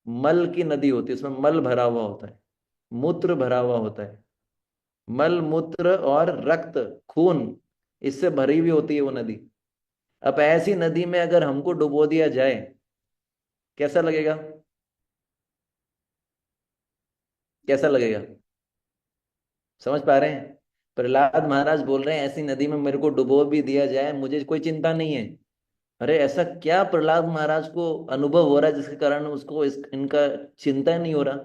मल की नदी होती है, उसमें मल भरा हुआ होता है, मूत्र भरा हुआ होता है। मल मूत्र और रक्त, खून, इससे भरी हुई होती है वो नदी। अब ऐसी नदी में अगर हमको डुबो दिया जाए, कैसा लगेगा? कैसा लगेगा? समझ पा रहे हैं? प्रहलाद महाराज बोल रहे हैं ऐसी नदी में मेरे को डुबो भी दिया जाए मुझे कोई चिंता नहीं है। अरे ऐसा क्या प्रहलाद महाराज को अनुभव हो रहा है जिसके कारण उसको इनका चिंता नहीं हो रहा?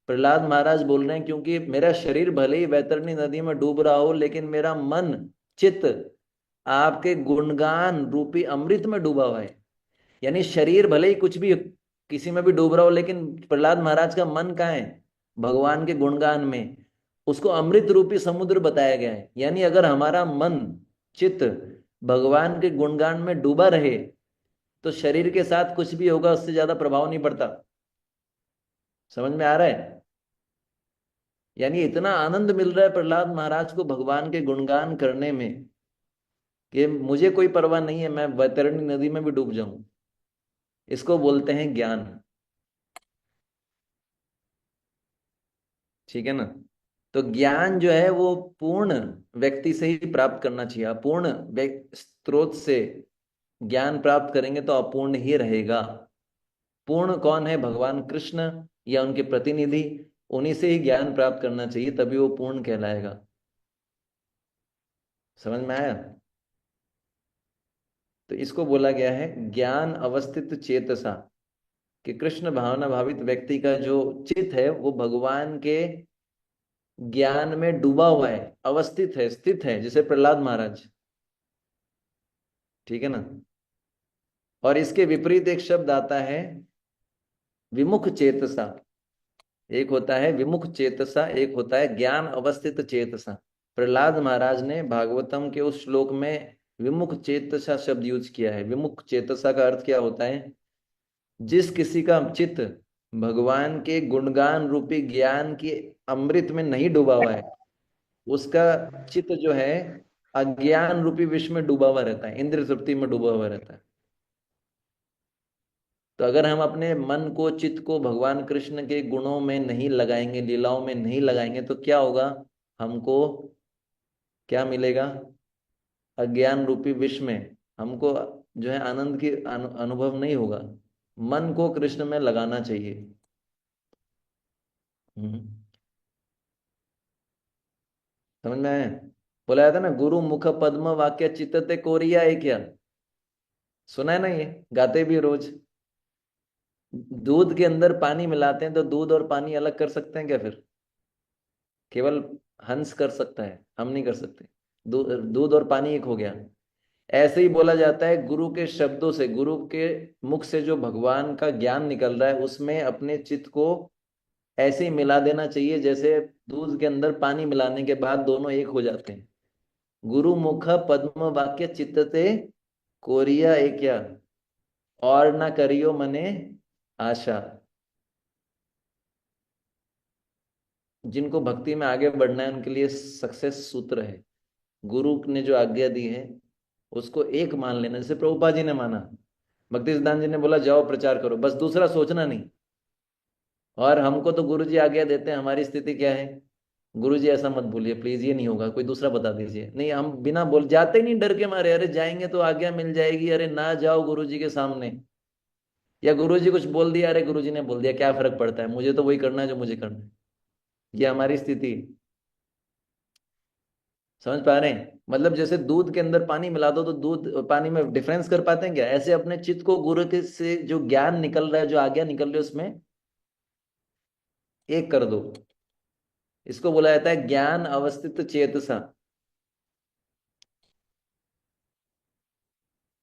प्रहलाद महाराज बोल रहे हैं क्योंकि मेरा शरीर भले ही वैतरणी नदी में डूब रहा हो, लेकिन मेरा मन, चित्त आपके गुणगान रूपी अमृत में डूबा हुआ है। यानी शरीर भले ही कुछ भी किसी में भी डूब रहा हो, लेकिन प्रहलाद महाराज का मन कहाँ है? भगवान के गुणगान में। उसको अमृत रूपी समुद्र बताया गया है। यानी अगर हमारा मन, चित्त भगवान के गुणगान में डूबा रहे तो शरीर के साथ कुछ भी होगा उससे ज्यादा प्रभाव नहीं पड़ता। समझ में आ रहा है? यानी इतना आनंद मिल रहा है प्रहलाद महाराज को भगवान के गुणगान करने में कि मुझे कोई परवाह नहीं है, मैं वैतरणी नदी में भी डूब जाऊं। इसको बोलते हैं ज्ञान। ठीक है ना? तो ज्ञान जो है वो पूर्ण व्यक्ति से ही प्राप्त करना चाहिए। अपूर्ण स्रोत से ज्ञान प्राप्त करेंगे तो अपूर्ण ही रहेगा। पूर्ण कौन है? भगवान कृष्ण या उनके प्रतिनिधि, उन्हीं से ही ज्ञान प्राप्त करना चाहिए, तभी वो पूर्ण कहलाएगा। समझ में आया? तो इसको बोला गया है ज्ञान अवस्थित चेतसा, कि कृष्ण भावना भावित व्यक्ति का जो चित्त है वो भगवान के ज्ञान में डूबा हुआ है, अवस्थित है, स्थित है, जैसे प्रहलाद महाराज। ठीक है ना? और इसके विपरीत एक शब्द आता है विमुख चेतसा। एक होता है विमुख चेतसा, एक होता है ज्ञान अवस्थित चेतसा। प्रहलाद महाराज ने भागवतम के उस श्लोक में विमुख चेतसा शब्द यूज किया है। विमुख चेतसा का अर्थ क्या होता है? जिस किसी का चित्त भगवान के गुणगान रूपी ज्ञान की अमृत में नहीं डूबा हुआ है, उसका चित्त जो है अज्ञान रूपी विष में डूबा हुआ रहता है, इंद्रिय तृप्ति में डूबा हुआ रहता है। तो अगर हम अपने मन को, चित्त को भगवान कृष्ण के गुणों में नहीं लगाएंगे, लीलाओं में नहीं लगाएंगे, तो क्या होगा? हमको क्या मिलेगा? अज्ञान रूपी विष में हमको जो है आनंद की अनुभव नहीं होगा। मन को कृष्ण में लगाना चाहिए। हम्म। समझ में आया? बोला जाता ना, गुरु मुख पद्म वाक्य चित्तते कोरिया है क्या? सुना है ना? ये गाते भी रोज। दूध के अंदर पानी मिलाते हैं तो दूध और पानी अलग कर सकते हैं क्या? फिर केवल हंस कर सकता है, हम नहीं कर सकते। दूध और पानी एक हो गया। ऐसे ही बोला जाता है गुरु के शब्दों से, गुरु के मुख से जो भगवान का ज्ञान निकल रहा है उसमें अपने चित्त को ऐसे ही मिला देना चाहिए जैसे दूध के अंदर पानी मिलाने के बाद दोनों एक हो जाते हैं। गुरु मुख पद्म वाक्य चित्तते कोरिया एक या, और ना करियो मने आशा। जिनको भक्ति में आगे बढ़ना है उनके लिए सक्सेस सूत्र है, गुरु ने जो आज्ञा दी है उसको एक मान लेना, जैसे प्रभुपाद जी ने माना। भक्ति सिद्धांत जी ने बोला जाओ प्रचार करो, बस दूसरा सोचना नहीं। और हमको तो गुरु जी आज्ञा देते हैं, हमारी स्थिति क्या है, गुरु जी ऐसा मत बोलिए प्लीज, ये नहीं होगा, कोई दूसरा बता दीजिए। नहीं, हम बिना बोल जाते ही नहीं, डर के मारे, अरे जाएंगे तो आज्ञा मिल जाएगी, अरे ना जाओ गुरु जी के सामने। या गुरु जी कुछ बोल दिया, अरे गुरु जी ने बोल दिया, क्या फर्क पड़ता है, मुझे तो वही करना है जो मुझे करना है। ये हमारी स्थिति है। समझ पा रहे हैं? मतलब जैसे दूध के अंदर पानी मिला दो तो दूध पानी में डिफरेंस कर पाते हैं क्या? ऐसे अपने चित्त को गुरु के से जो ज्ञान निकल रहा है, जो आज्ञा निकल रही है, उसमें एक कर दो। इसको बोला जाता है ज्ञान अवस्थित चेतसा।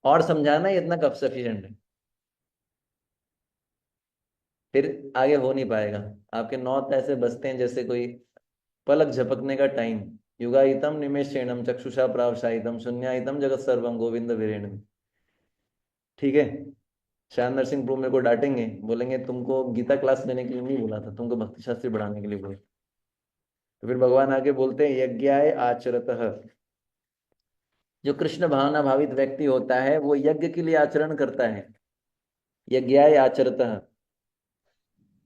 और समझाना ही इतना कब सफिशिएंट है, फिर आगे हो नहीं पाएगा। आपके नौत ऐसे बसते हैं जैसे कोई पलक झपकने का टाइम। युगाइतम निमेषेणम चक्षुषा प्रावशायितम शून्यायतम जगत सर्वम गोविंद वीरेण। ठीक है। शायद नरसिंह प्रभु मेरे को डांटेंगे, बोलेंगे तुमको गीता क्लास लेने के लिए नहीं बोला था, तुमको भक्ति शास्त्री बढ़ाने के लिए बोला। तो फिर भगवान आगे बोलते हैं यज्ञाय आचरतः। जो कृष्ण भावना भावित व्यक्ति होता है वो यज्ञ के लिए आचरण करता है। यज्ञाय आचरतः,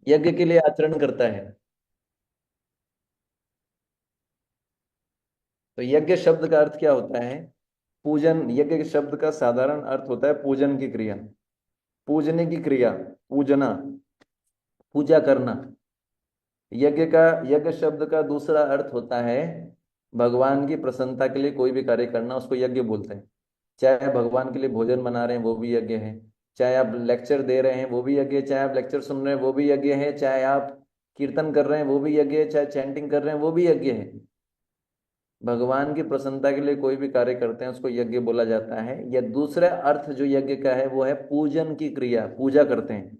यज्ञ के लिए आचरण करता है। तो यज्ञ शब्द का अर्थ क्या होता है? पूजन। यज्ञ के शब्द का साधारण अर्थ होता है पूजन की क्रिया, पूजने की क्रिया, पूजना, पूजा करना। यज्ञ का, यज्ञ शब्द का दूसरा अर्थ होता है भगवान की प्रसन्नता के लिए कोई भी कार्य करना, उसको यज्ञ बोलते हैं। चाहे भगवान के लिए भोजन बना रहे हैं वो भी यज्ञ है, चाहे आप लेक्चर दे रहे हैं वो भी यज्ञ है, चाहे आप लेक्चर सुन रहे हैं वो भी यज्ञ है, चाहे आप कीर्तन कर रहे हैं वो भी यज्ञ है, चाहे चैंटिंग कर रहे हैं वो भी यज्ञ है। भगवान की प्रसन्नता के लिए कोई भी कार्य करते हैं उसको यज्ञ बोला जाता है। या दूसरा अर्थ जो यज्ञ का है वो है पूजन की क्रिया, पूजा करते हैं।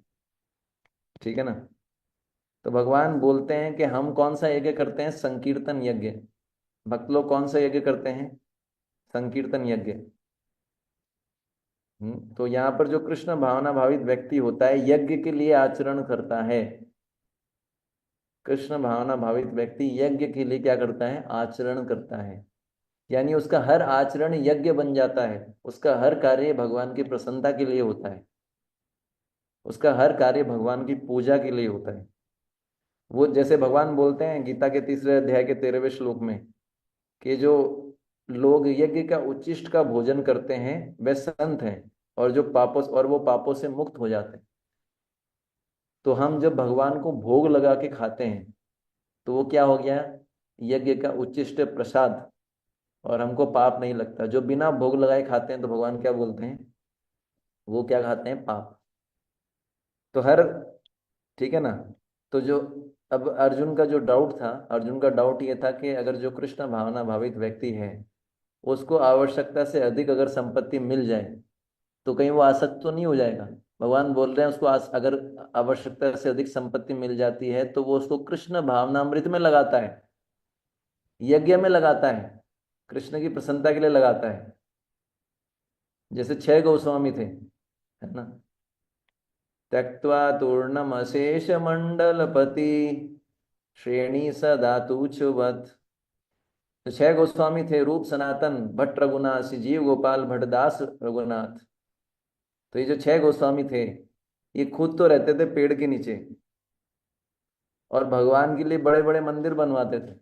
ठीक है ना? तो भगवान बोलते हैं कि हम कौन सा यज्ञ करते हैं? संकीर्तन यज्ञ। भक्त लोग कौन सा यज्ञ करते हैं? संकीर्तन यज्ञ। तो यहाँ पर जो कृष्ण भावना भावित व्यक्ति होता है यज्ञ के लिए आचरण करता है। कृष्ण भावना भावित व्यक्ति यज्ञ के लिए क्या करता है? आचरण करता है। यानी उसका हर आचरण यज्ञ बन जाता है, उसका हर कार्य भगवान की प्रसन्नता के लिए होता है, उसका हर कार्य भगवान की पूजा के लिए होता है। वो जैसे भगवान बोलते हैं गीता के 3 अध्याय के 13वें श्लोक में कि जो लोग यज्ञ का उच्चिष्ट का भोजन करते हैं वे संत हैं, और जो पापों, और वो पापों से मुक्त हो जाते हैं। तो हम जब भगवान को भोग लगा के खाते हैं तो वो क्या हो गया? यज्ञ का उच्चिष्ट प्रसाद, और हमको पाप नहीं लगता। जो बिना भोग लगाए खाते हैं तो भगवान क्या बोलते हैं? वो क्या खाते हैं? पाप। तो हर, ठीक है ना? तो जो, अब अर्जुन का जो डाउट था, अर्जुन का डाउट ये था कि अगर जो कृष्ण भावना भावित व्यक्ति है उसको आवश्यकता से अधिक अगर संपत्ति मिल जाए तो कहीं वो आसक्त तो नहीं हो जाएगा। भगवान बोल रहे हैं उसको अगर आवश्यकता से अधिक संपत्ति मिल जाती है तो वो उसको कृष्ण भावनामृत में लगाता है, यज्ञ में लगाता है, कृष्ण की प्रसन्नता के लिए लगाता है। जैसे 6 गोस्वामी थे, है ना? त्यक्त्वा तूर्णमशेषमण्डलपति श्रेणी सदातुच्छुवत्। तो 6 गोस्वामी थे, रूप सनातन, भट्ट रघुनाथ, श्री जीव गोपाल भट्टदास रघुनाथ। तो ये जो 6 गोस्वामी थे ये खुद तो रहते थे पेड़ के नीचे और भगवान के लिए बड़े बड़े मंदिर बनवाते थे,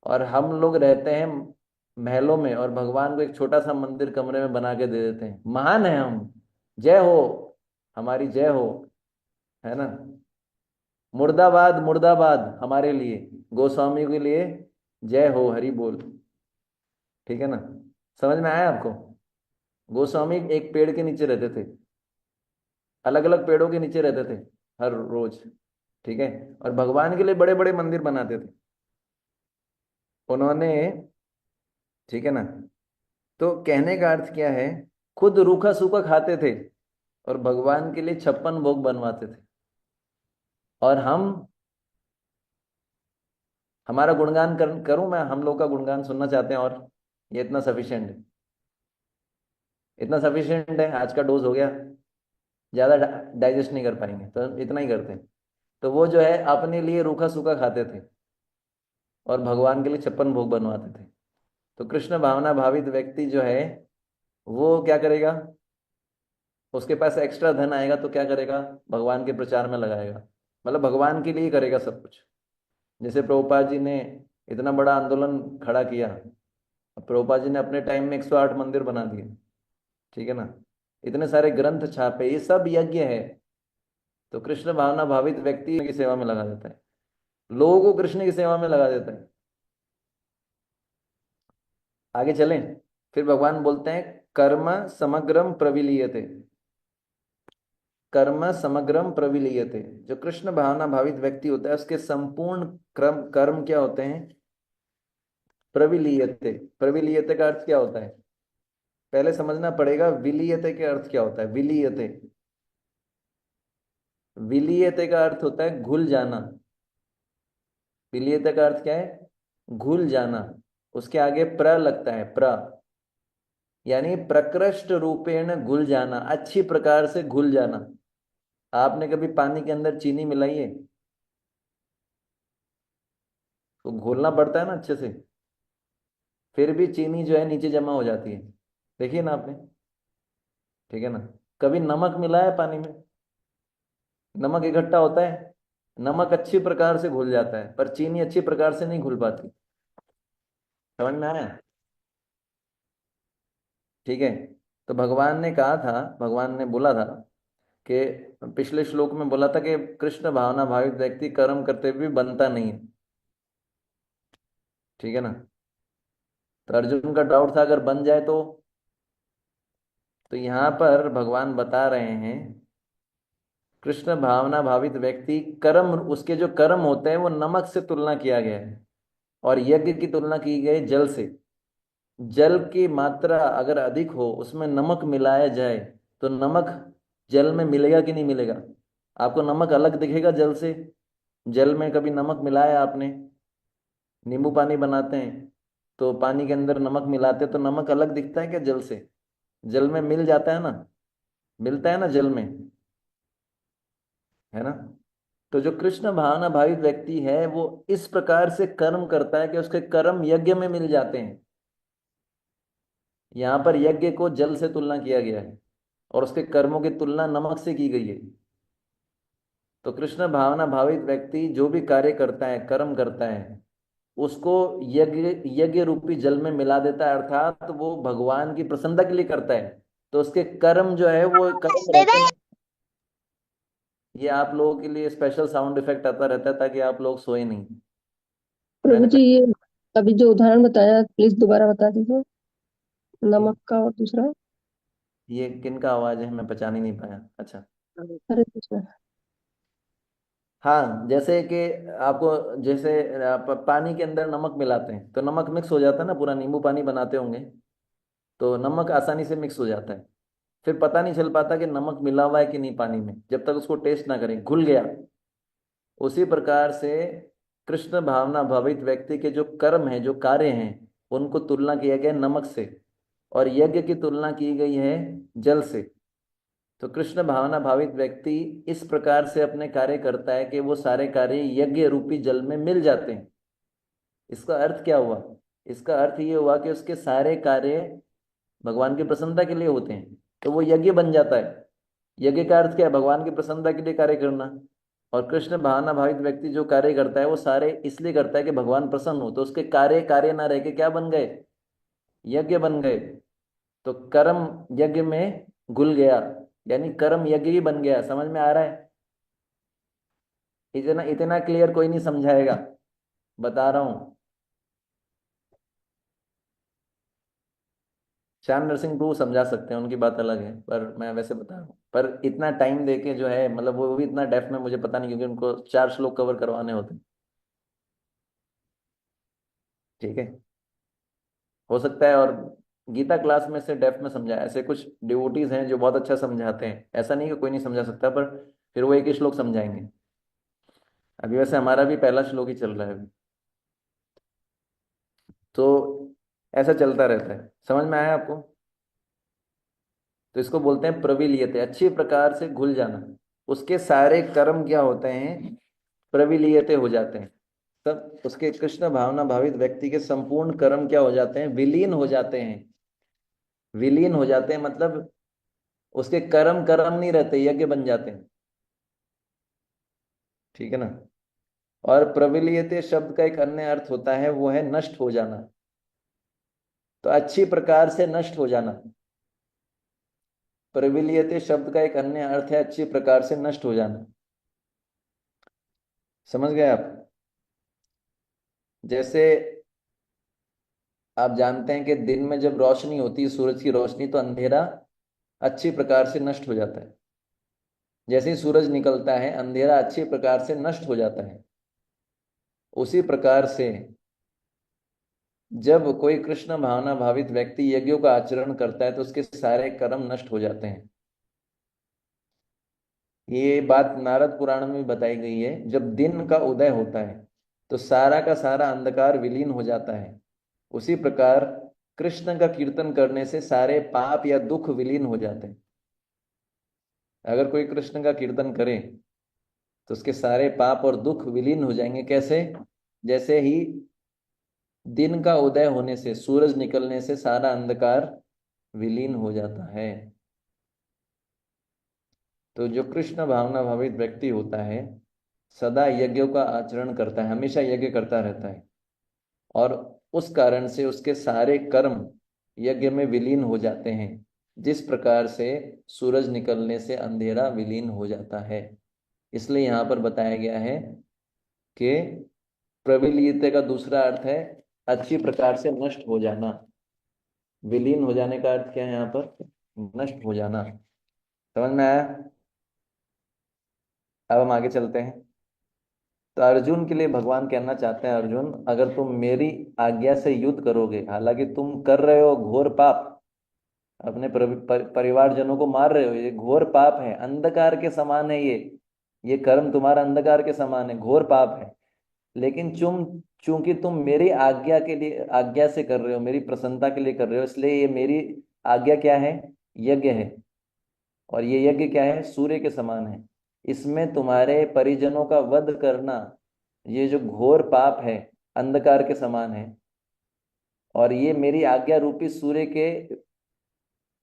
और हम लोग रहते हैं महलों में और भगवान को एक छोटा सा मंदिर कमरे में बना के दे देते हैं। महान है हम, जय हो, हमारी जय हो, है ना? मुर्दाबाद मुर्दाबाद हमारे लिए, गोस्वामी के लिए जय हो, हरि बोल। ठीक है ना? समझ में आया आपको? गोस्वामी एक पेड़ के नीचे रहते थे, अलग अलग पेड़ों के नीचे रहते थे हर रोज। ठीक है? और भगवान के लिए बड़े बड़े मंदिर बनाते थे उन्होंने। ठीक है ना? तो कहने का अर्थ क्या है? खुद रूखा सूखा खाते थे और भगवान के लिए 56 भोग बनवाते थे। और हम, हमारा गुणगान करूं मैं? हम लोग का गुणगान सुनना चाहते हैं? और ये इतना सफिशिएंट है, इतना सफिशिएंट है। आज का डोज हो गया, ज्यादा डाइजेस्ट नहीं कर पाएंगे तो इतना ही करते हैं। तो वो जो है अपने लिए रूखा सूखा खाते थे और भगवान के लिए 56 भोग बनवाते थे। तो कृष्ण भावना भावित व्यक्ति जो है वो क्या करेगा? उसके पास एक्स्ट्रा धन आएगा तो क्या करेगा, भगवान के प्रचार में लगाएगा, मतलब भगवान के लिए ही करेगा सब कुछ। जैसे प्रभुपाद जी ने इतना बड़ा आंदोलन खड़ा किया, प्रभुपाद जी ने अपने टाइम में 108 मंदिर बना दिए, ठीक है ना, इतने सारे ग्रंथ छापे, ये सब यज्ञ है। तो कृष्ण भावना भावित व्यक्ति की सेवा में लगा देता है, लोगों को कृष्ण की सेवा में लगा देता है। आगे चलें, फिर भगवान बोलते हैं कर्म समग्रम प्रविलीयते। कर्म समग्रम प्रविलीयते, जो कृष्ण भावना भावित व्यक्ति होता है उसके संपूर्ण क्रम कर्म क्या होते हैं, प्रविलीयते। प्रविलीयते का अर्थ क्या होता है, पहले समझना पड़ेगा विलीयते के अर्थ क्या होता है। विलीयते, विलीयते का अर्थ होता है घुल जाना। विलीयते का अर्थ क्या है, घुल जाना। उसके आगे प्र लगता है, प्र, यानी प्रकृष्ट रूपेण घुल जाना, अच्छी प्रकार से घुल जाना। आपने कभी पानी के अंदर चीनी मिलाई है, तो घोलना पड़ता है ना अच्छे से, फिर भी चीनी जो है नीचे जमा हो जाती है, देखिए ना आपने, ठीक है ना। कभी नमक मिला है पानी में, नमक इकट्ठा होता है, नमक अच्छी प्रकार से घुल जाता है पर चीनी अच्छी प्रकार से नहीं घुल पाती। समझ में आया, ठीक है। तो भगवान ने कहा था, भगवान ने बोला था कि पिछले श्लोक में बोला था कि कृष्ण भावना भावित व्यक्ति कर्म करते हुए भी बनता नहीं है, ठीक है ना। तो अर्जुन का डाउट था अगर बन जाए तो यहाँ पर भगवान बता रहे हैं कृष्ण भावना भावित व्यक्ति कर्म, उसके जो कर्म होते हैं वो नमक से तुलना किया गया है, और यज्ञ की तुलना की गई जल से। जल की मात्रा अगर अधिक हो, उसमें नमक मिलाया जाए, तो नमक जल में मिलेगा कि नहीं मिलेगा। आपको नमक अलग दिखेगा जल से, जल में कभी नमक मिलाया आपने, नींबू पानी बनाते हैं तो पानी के अंदर नमक मिलाते हैं तो नमक अलग दिखता है क्या जल से, जल में मिल जाता है ना, मिलता है ना जल में, है ना। तो जो कृष्ण भावना भावित व्यक्ति है वो इस प्रकार से कर्म करता है कि उसके कर्म यज्ञ में मिल जाते हैं। यहाँ पर यज्ञ को जल से तुलना किया गया है और उसके कर्मों की तुलना नमक से की गई है। तो कृष्ण भावना भावित व्यक्ति जो भी कार्य करता है, कर्म करता है, उसको यज्ञ यज्ञ रूपी जल में मिला देता है, अर्थात वो भगवान की प्रसन्नता के लिए करता है। तो उसके कर्म जो है वो कर्म रहते हैं। ये आप लोगों के लिए स्पेशल साउंड इफेक्ट आता रहता है ताकि आप लोग सोए नहीं। प्रभु मैंने जी, ये अभी जो उदाहरण बताया प्लीज दोबारा बता दीजिए, ये नमक का और दूसरा। ये किनका आवाज है, मैं पहचान ही नहीं पाया। अच्छा, हरे कृष्ण। हाँ, जैसे कि आपको, जैसे आप पानी के अंदर नमक मिलाते हैं तो नमक मिक्स हो जाता है ना, पूरा नींबू पानी बनाते होंगे तो नमक आसानी से मिक्स हो जाता है, फिर पता नहीं चल पाता कि नमक मिला हुआ है कि नहीं पानी में, जब तक उसको टेस्ट ना करें, घुल गया। उसी प्रकार से कृष्ण भावना भावित व्यक्ति के जो कर्म हैं, जो कार्य हैं, उनको तुलना किया गया नमक से, और यज्ञ की तुलना की गई है जल से। तो कृष्ण भावना भावित व्यक्ति इस प्रकार से अपने कार्य करता है कि वो सारे कार्य यज्ञ रूपी जल में मिल जाते हैं। इसका अर्थ क्या हुआ, इसका अर्थ ये हुआ कि उसके सारे कार्य भगवान की प्रसन्नता के लिए होते हैं, तो वो यज्ञ बन जाता है। यज्ञ का अर्थ क्या है, भगवान की प्रसन्नता के लिए कार्य करना। और कृष्ण भावना भावित व्यक्ति जो कार्य करता है वो सारे इसलिए करता है कि भगवान प्रसन्न हो, तो उसके कार्य कार्य ना रह के क्या बन गए, यज्ञ बन गए। तो कर्म यज्ञ में घुल गया, यानी कर्म यज्ञ ही बन गया। समझ में आ रहा है, इतना इतना क्लियर कोई नहीं समझाएगा, बता रहा हूं। श्याम नरसिंह प्रभु समझा सकते हैं, उनकी बात अलग है, पर मैं वैसे बता रहा हूँ। पर इतना टाइम देके जो है, मतलब वो भी इतना डेफ में मुझे पता नहीं, क्योंकि उनको 4 श्लोक कवर करवाने होते हैं, ठीक है। हो सकता है और गीता क्लास में से डेफ में समझा, ऐसे कुछ डिवोटीज हैं जो बहुत अच्छा समझाते हैं, ऐसा नहीं कि कोई नहीं समझा सकता, पर फिर वो एक ही श्लोक समझाएंगे। अभी वैसे हमारा भी पहला श्लोक ही चल रहा है अभी, तो ऐसा चलता रहता है। समझ में आया आपको। तो इसको बोलते हैं प्रविलियते, अच्छी प्रकार से घुल जाना। उसके सारे कर्म क्या होते हैं, प्रविलियते हो जाते हैं। तब उसके कृष्ण भावना भावित व्यक्ति के संपूर्ण कर्म क्या हो जाते हैं, विलीन हो जाते हैं। विलीन हो जाते हैं मतलब उसके कर्म कर्म नहीं रहते, यज्ञ बन जाते हैं। ठीक है ना। और प्रविलियते शब्द का एक अन्य अर्थ होता है, वो है नष्ट हो जाना। तो अच्छी प्रकार से नष्ट हो जाना। प्रविलियते शब्द का एक अन्य अर्थ है अच्छी प्रकार से नष्ट हो जाना। समझ गए आप? जैसे आप जानते हैं कि दिन में जब रोशनी होती है, सूरज की रोशनी, तो अंधेरा अच्छी प्रकार से नष्ट हो जाता है। जैसे ही सूरज निकलता है, अंधेरा अच्छी प्रकार से नष्ट हो जाता है। उसी प्रकार से जब कोई कृष्ण भावना भावित व्यक्ति यज्ञों का आचरण करता है, तो उसके सारे कर्म नष्ट हो जाते हैं। ये बात नारद पुराण में भी बताई गई है। जब दिन का उदय होता है, तो सारा का सारा अंधकार विलीन हो जाता है। उसी प्रकार कृष्ण का कीर्तन करने से सारे पाप या दुख विलीन हो जाते हैं। अगर कोई कृष्ण का कीर्तन करे, तो उसके सारे पाप और दुख विलीन हो जाएंगे। कैसे? जैसे ही दिन का उदय होने से, सूरज निकलने से सारा अंधकार विलीन हो जाता है। तो जो कृष्ण भावना भावित व्यक्ति होता है, सदा यज्ञों का आचरण करता है, हमेशा यज्ञ करता रहता है, और उस कारण से उसके सारे कर्म यज्ञ में विलीन हो जाते हैं। जिस प्रकार से सूरज निकलने से अंधेरा विलीन हो जाता है। इसलिए यहाँ पर बताया गया है कि प्रविलीयते का दूसरा अर्थ है अच्छी प्रकार से नष्ट हो जाना। विलीन हो जाने का अर्थ क्या है यहाँ पर? नष्ट हो जाना। समझ में आया? अब हम आगे चलते हैं। तो अर्जुन के लिए भगवान कहना चाहते हैं, अर्जुन अगर तुम मेरी आज्ञा से युद्ध करोगे, हालांकि तुम कर रहे हो घोर पाप, अपने परिवारजनों को मार रहे हो, ये घोर पाप है, अंधकार के समान है ये कर्म तुम्हारा अंधकार के समान है, घोर पाप है। लेकिन चूंकि तुम मेरी आज्ञा के लिए, आज्ञा से कर रहे हो, मेरी प्रसन्नता के लिए कर रहे हो, इसलिए ये मेरी आज्ञा क्या है? यज्ञ है। और ये यज्ञ क्या है? सूर्य के समान है। इसमें तुम्हारे परिजनों का वध करना, ये जो घोर पाप है, अंधकार के समान है। और ये मेरी आज्ञा रूपी सूर्य के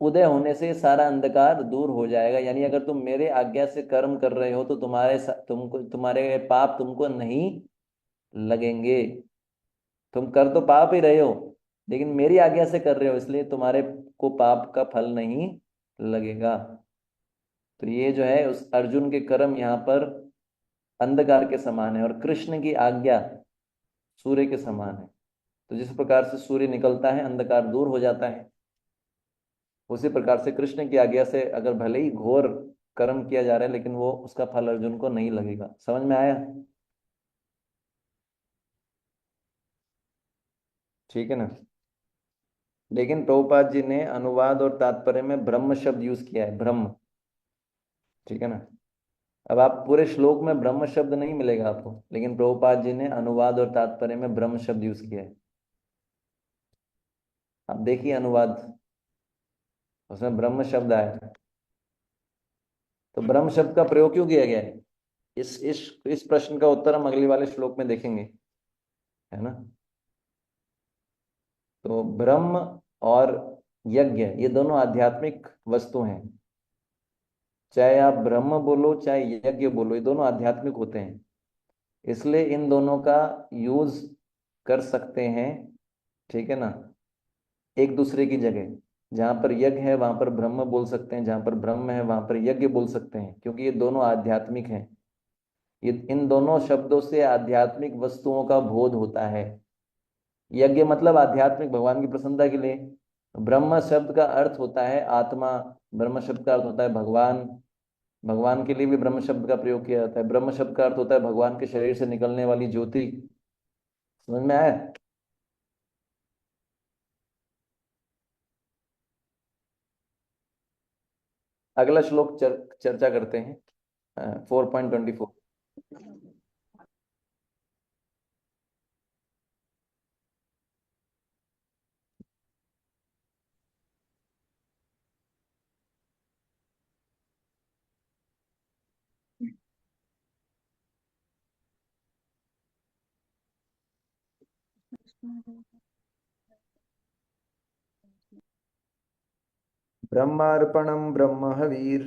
उदय होने से सारा अंधकार दूर हो जाएगा। यानी अगर तुम मेरे आज्ञा से कर्म कर रहे हो, तो तुम्हारे पाप तुमको नहीं लगेंगे। तुम कर तो पाप ही रहे हो, लेकिन मेरी आज्ञा से कर रहे हो, इसलिए तुम्हारे को पाप का फल नहीं लगेगा। तो ये जो है उस अर्जुन के कर्म यहाँ पर अंधकार के समान है, और कृष्ण की आज्ञा सूर्य के समान है। तो जिस प्रकार से सूर्य निकलता है, अंधकार दूर हो जाता है, उसी प्रकार से कृष्ण की आज्ञा से अगर भले ही घोर कर्म किया जा रहा है, लेकिन वो उसका फल अर्जुन को नहीं लगेगा। समझ में आया? ठीक है ना। लेकिन प्रभुपाद जी ने अनुवाद और तात्पर्य में ब्रह्म शब्द यूज किया है, ब्रह्म। ठीक है ना। अब आप पूरे श्लोक में ब्रह्म शब्द नहीं मिलेगा आपको, लेकिन प्रभुपाद जी ने अनुवाद और तात्पर्य में ब्रह्म शब्द यूज किया है। आप देखिए अनुवाद, उसमें ब्रह्म शब्द आया है। तो ब्रह्म शब्द का प्रयोग क्यों किया गया है? इस प्रश्न का उत्तर हम अगले वाले श्लोक में देखेंगे, है ना। तो ब्रह्म और यज्ञ, ये दोनों आध्यात्मिक वस्तु हैं। चाहे आप ब्रह्म बोलो चाहे यज्ञ बोलो, ये दोनों आध्यात्मिक होते हैं। इसलिए इन दोनों का यूज कर सकते हैं। ठीक है ना। एक दूसरे की जगह, जहां पर यज्ञ है वहां पर ब्रह्म बोल सकते हैं, जहां पर ब्रह्म है वहां पर यज्ञ बोल सकते हैं, क्योंकि ये दोनों आध्यात्मिक हैं। ये इन दोनों शब्दों से आध्यात्मिक वस्तुओं का बोध होता है। यज्ञ मतलब आध्यात्मिक, भगवान की प्रसन्नता के लिए। ब्रह्म शब्द का अर्थ होता है आत्मा। ब्रह्म शब्द का अर्थ होता है भगवान। भगवान के लिए भी ब्रह्म शब्द का प्रयोग किया जाता है। ब्रह्म शब्द का अर्थ होता है भगवान के शरीर से निकलने वाली ज्योति। समझ में आया? अगला श्लोक चर्चा करते हैं, 4.24। ब्रह्मार्पणम ब्रह्म हवीर।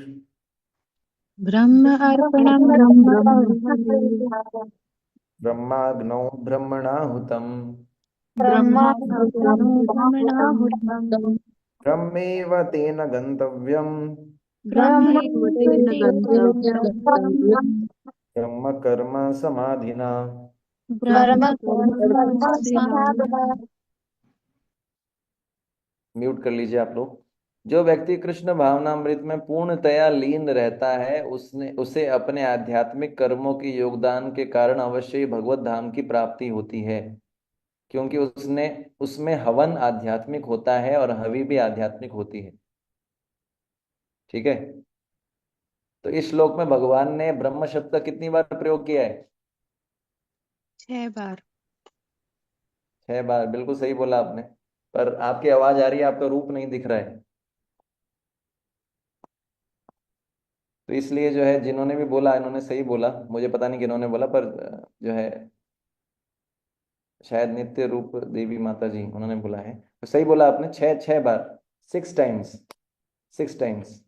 ब्रह्म अर्पणं ब्रह्म ब्रह्माग्नौ ब्रह्मणाहुतम्। ब्रह्माग्नौ ब्रह्मणाहुतम् ब्रह्मेव तेन गन्तव्यम्। ब्रह्मैव तेन गन्तव्यम् ब्रह्म कर्म समाधिना। ब्रह्म कर्मसमाधिना। म्यूट कर लीजिए आप लोग। जो व्यक्ति कृष्ण भावनामृत में पूर्णतया लीन रहता है उसने उसे अपने आध्यात्मिक कर्मों के योगदान के कारण अवश्य ही भगवत धाम की प्राप्ति होती है, क्योंकि उसने उसमें हवन आध्यात्मिक होता है और हवि भी आध्यात्मिक होती है। ठीक है। तो इस श्लोक में भगवान ने ब्रह्म शब्द का कितनी बार प्रयोग किया है? 6 बार। 6 बार, बिल्कुल सही बोला आपने। पर आपकी आवाज आ रही है, आपका रूप नहीं दिख रहा है। तो इसलिए जो है, जिन्होंने भी बोला इन्होंने सही बोला, मुझे पता नहीं किन्होंने बोला, पर जो है शायद नित्य रूप देवी माता जी उन्होंने बोला है, तो सही बोला आपने। 6 6 बार, 6 टाइम्स, 6 टाइम्स।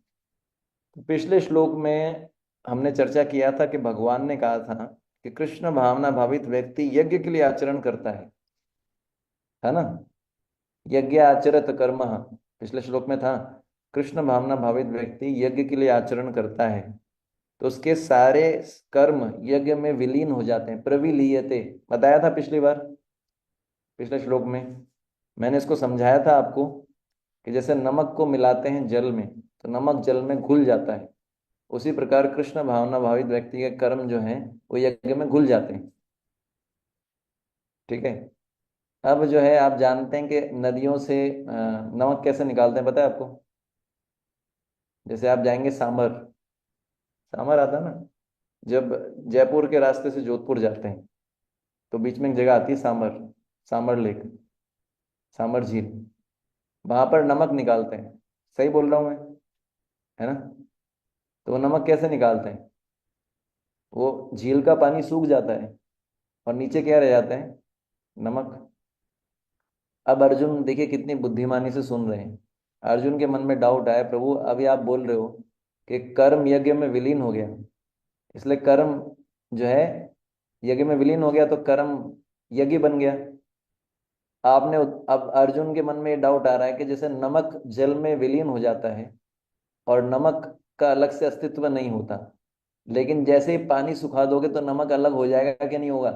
तो पिछले श्लोक में हमने चर्चा किया था कि भगवान ने कहा था कि कृष्ण भावना भावित व्यक्ति यज्ञ के लिए आचरण करता है ना। यज्ञ आचरत कर्म, पिछले श्लोक में था कृष्ण भावना भावित व्यक्ति यज्ञ के लिए आचरण करता है, तो उसके सारे कर्म यज्ञ में विलीन हो जाते हैं। प्रविलीयते बताया था पिछली बार, पिछले श्लोक में मैंने इसको समझाया था आपको कि जैसे नमक को मिलाते हैं जल में तो नमक जल में घुल जाता है, उसी प्रकार कृष्ण भावना भावित व्यक्ति के कर्म जो हैं वो यज्ञ में घुल जाते हैं। ठीक है। अब जो है आप जानते हैं कि नदियों से नमक कैसे निकालते हैं, पता है आपको? जैसे आप जाएंगे सांभर, सांभर आता है ना, जब जयपुर के रास्ते से जोधपुर जाते हैं तो बीच में एक जगह आती है सांभर, सांभर लेक, सांभर झील, वहां पर नमक निकालते हैं। सही बोल रहा हूँ मैं, है ना? तो वो नमक कैसे निकालते हैं? वो झील का पानी सूख जाता है और नीचे क्या रह जाता है? नमक। अब अर्जुन देखिए कितनी बुद्धिमानी से सुन रहे हैं। अर्जुन के मन में डाउट आया, प्रभु अभी आप बोल रहे हो कि कर्म यज्ञ में विलीन हो गया, इसलिए कर्म जो है यज्ञ में विलीन हो गया तो कर्म यज्ञ बन गया। आपने अब अर्जुन के मन में ये डाउट आ रहा है कि जैसे नमक जल में विलीन हो जाता है और नमक का अलग से अस्तित्व नहीं होता, लेकिन जैसे ही पानी सुखा दोगे तो नमक अलग हो जाएगा कि नहीं होगा?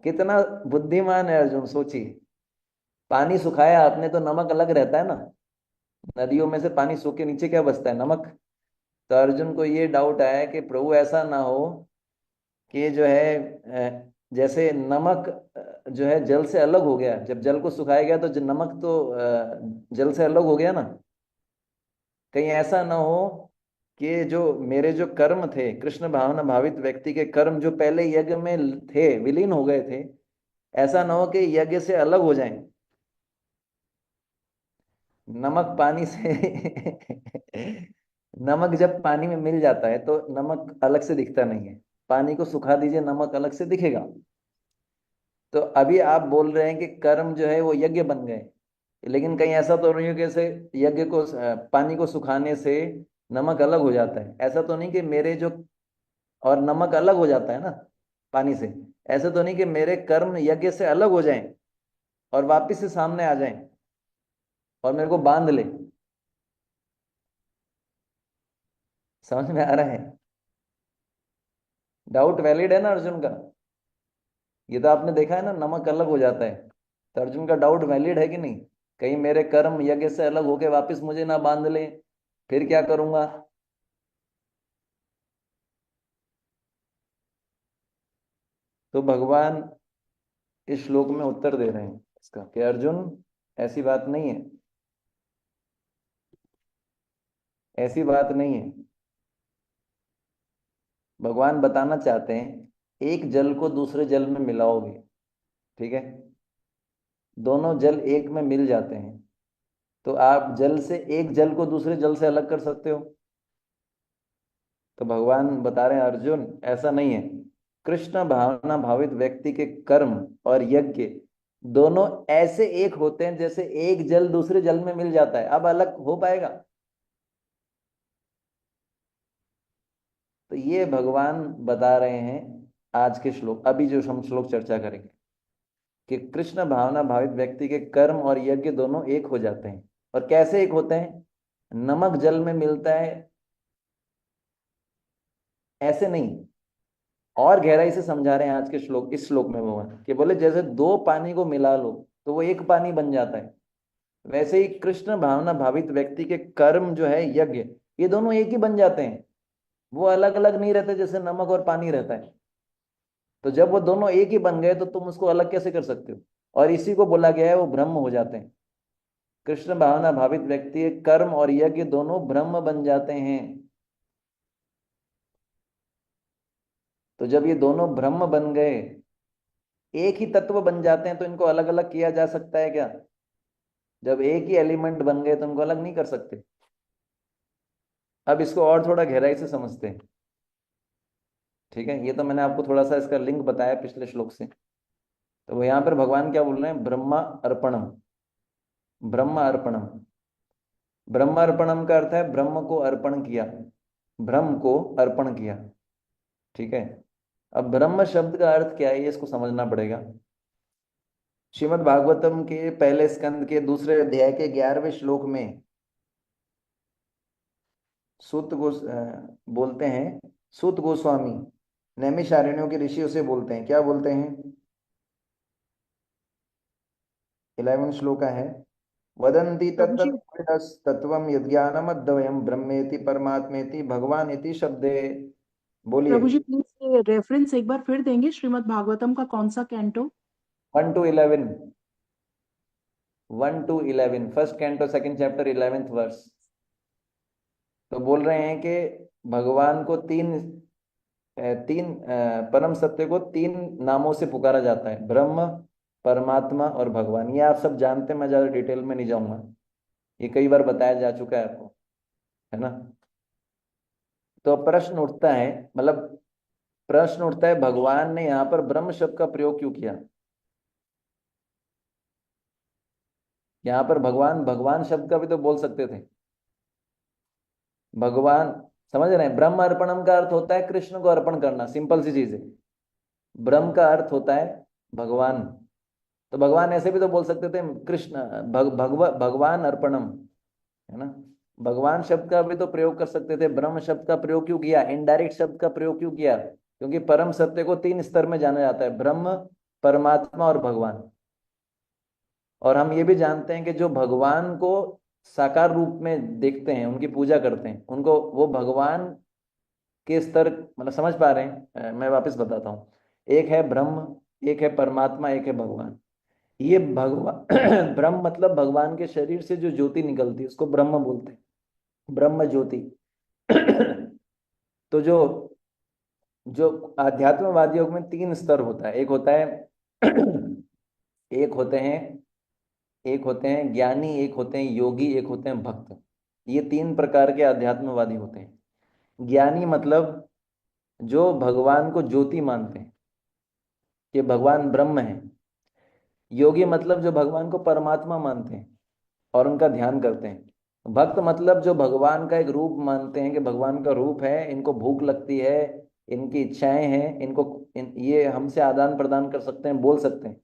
कितना बुद्धिमान है अर्जुन, सोचिए। पानी सुखाया आपने तो नमक अलग रहता है ना, नदियों में से पानी सूख के नीचे क्या बचता है? नमक। तो अर्जुन को ये डाउट आया कि प्रभु ऐसा ना हो कि जो है जैसे नमक जो है जल से अलग हो गया, जब जल को सुखाया गया तो नमक तो जल से अलग हो गया ना। कहीं ऐसा ना हो कि जो मेरे जो कर्म थे, कृष्ण भावना भावित व्यक्ति के कर्म जो पहले यज्ञ में थे विलीन हो गए थे, ऐसा ना हो कि यज्ञ से अलग हो जाएं। नमक पानी से नमक जब पानी में मिल जाता है तो नमक अलग से दिखता नहीं है, पानी को सुखा दीजिए नमक अलग से दिखेगा। तो अभी आप बोल रहे हैं कि कर्म जो है वो यज्ञ बन गए, लेकिन कहीं ऐसा तो नहीं है कि जैसे यज्ञ को पानी को सुखाने से नमक अलग हो जाता है, ऐसा तो नहीं कि मेरे जो, और नमक अलग हो जाता है ना पानी से, ऐसा तो नहीं कि मेरे कर्म यज्ञ से अलग हो जाएं और वापिस से सामने आ जाएं और मेरे को बांध ले। समझ में आ रहा है? डाउट वैलिड है ना अर्जुन का? ये तो आपने देखा है ना, नमक अलग हो जाता है। तो अर्जुन का डाउट वैलिड है कि नहीं? कहीं मेरे कर्म यज्ञ से अलग होके वापस मुझे ना बांध ले, फिर क्या करूंगा? तो भगवान इस श्लोक में उत्तर दे रहे हैं इसका कि अर्जुन ऐसी बात नहीं है, ऐसी बात नहीं है। भगवान बताना चाहते हैं एक जल को दूसरे जल में मिलाओगे, ठीक है, दोनों जल एक में मिल जाते हैं, तो आप जल से एक जल को दूसरे जल से अलग कर सकते हो? तो भगवान बता रहे हैं अर्जुन ऐसा नहीं है। कृष्ण भावना भावित व्यक्ति के कर्म और यज्ञ दोनों ऐसे एक होते हैं जैसे एक जल दूसरे जल में मिल जाता है। अब अलग हो पाएगा? तो ये भगवान बता रहे हैं आज के श्लोक, अभी जो हम श्लोक चर्चा करेंगे, कि कृष्ण भावना भावित व्यक्ति के कर्म और यज्ञ दोनों एक हो जाते हैं। और कैसे एक होते हैं? नमक जल में मिलता है ऐसे नहीं, और गहराई से समझा रहे हैं आज के श्लोक, इस श्लोक में भगवान कि बोले जैसे दो पानी को मिला लो तो वो एक पानी बन जाता है, वैसे ही कृष्ण भावना भावित व्यक्ति के कर्म जो है, यज्ञ, ये दोनों एक ही बन जाते हैं। वो अलग अलग नहीं रहते जैसे नमक और पानी रहता है। तो जब वो दोनों एक ही बन गए तो तुम उसको अलग कैसे कर सकते हो? और इसी को बोला गया है वो ब्रह्म हो जाते हैं। कृष्ण भावना भावित व्यक्ति के कर्म और यज्ञ दोनों ब्रह्म बन जाते हैं। तो जब ये दोनों ब्रह्म बन गए, एक ही तत्व बन जाते हैं, तो इनको अलग अलग किया जा सकता है क्या? जब एक ही एलिमेंट बन गए तो इनको अलग नहीं कर सकते। अब इसको और थोड़ा गहराई से समझते हैं। ठीक है, ये तो मैंने आपको थोड़ा सा इसका लिंक बताया पिछले श्लोक से। तो वो यहाँ पर भगवान क्या बोल रहे हैं? ब्रह्मा अर्पणम। ब्रह्म अर्पणम, ब्रह्म अर्पणम का अर्थ है ब्रह्म को अर्पण किया, ब्रह्म को अर्पण किया। ठीक है, अब ब्रह्म शब्द का अर्थ क्या है ये इसको समझना पड़ेगा। श्रीमद् भागवतम के पहले स्कंद के दूसरे अध्याय के 11वें श्लोक में सूत बोलते हैं, सूत गोस्वामी नैमिषारण्यों के ऋषियों से बोलते हैं, क्या बोलते हैं? 11 श्लोक का है, वदन्ति प्रभु जी तत्त्वं यद्ज्ञानमद्वयं ब्रह्मेति परमात्मेति भगवान इति शब्दे। बोलिए। प्रभु जी प्लीज ये रेफरेंस एक बार फिर देंगे, श्रीमद् भागवतम का कौन सा canto? 1 to 11, 1 to 11, first canto second chapter 11th verse. तो बोल रहे हैं कि भगवान को परम सत्य को तीन नामों से पुकारा जाता है, ब्रह्म, परमात्मा और भगवान। ये आप सब जानते हैं, मैं ज्यादा डिटेल में नहीं जाऊंगा, ये कई बार बताया जा चुका है आपको, है ना। तो प्रश्न उठता है, मतलब प्रश्न उठता है भगवान ने यहाँ पर ब्रह्म शब्द का प्रयोग क्यों किया? यहाँ पर भगवान भगवान शब्द का भी तो बोल सकते थे। भगवान, समझ रहे हैं? ब्रह्म अर्पणम का अर्थ होता है कृष्ण को अर्पण करना, सिंपल सी चीज है। ब्रह्म का अर्थ होता है भगवान, तो भगवान ऐसे भी तो बोल सकते थे कृष्ण भगवान अर्पणम, है ना। भगवान शब्द का भी तो प्रयोग कर सकते थे, ब्रह्म शब्द का प्रयोग क्यों किया? इनडायरेक्ट शब्द का प्रयोग क्यों किया? क्योंकि परम सत्य को तीन स्तर में जाना जाता है, ब्रह्म, परमात्मा और भगवान। और हम ये भी जानते हैं कि जो भगवान को साकार रूप में देखते हैं, उनकी पूजा करते हैं, उनको वो भगवान के स्तर, मतलब समझ पा रहे हैं? मैं वापस बताता हूँ, एक है ब्रह्म, एक है परमात्मा, एक है भगवान। ये भगवान ब्रह्म मतलब भगवान के शरीर से जो ज्योति निकलती है उसको ब्रह्म बोलते हैं, ब्रह्म ज्योति। तो जो जो आध्यात्मवाद योग में तीन स्तर होता है, एक होता है एक होते हैं एक होते हैं ज्ञानी, एक होते हैं योगी, एक होते हैं भक्त। ये तीन प्रकार के आध्यात्मवादी होते हैं। ज्ञानी मतलब जो भगवान को ज्योति मानते हैं कि भगवान ब्रह्म है। योगी मतलब जो भगवान को परमात्मा मानते हैं और उनका ध्यान करते हैं। भक्त मतलब जो भगवान का एक रूप मानते हैं कि भगवान का रूप है, इनको भूख लगती है, इनकी इच्छाएं हैं, ये हमसे आदान प्रदान कर सकते हैं, बोल सकते हैं,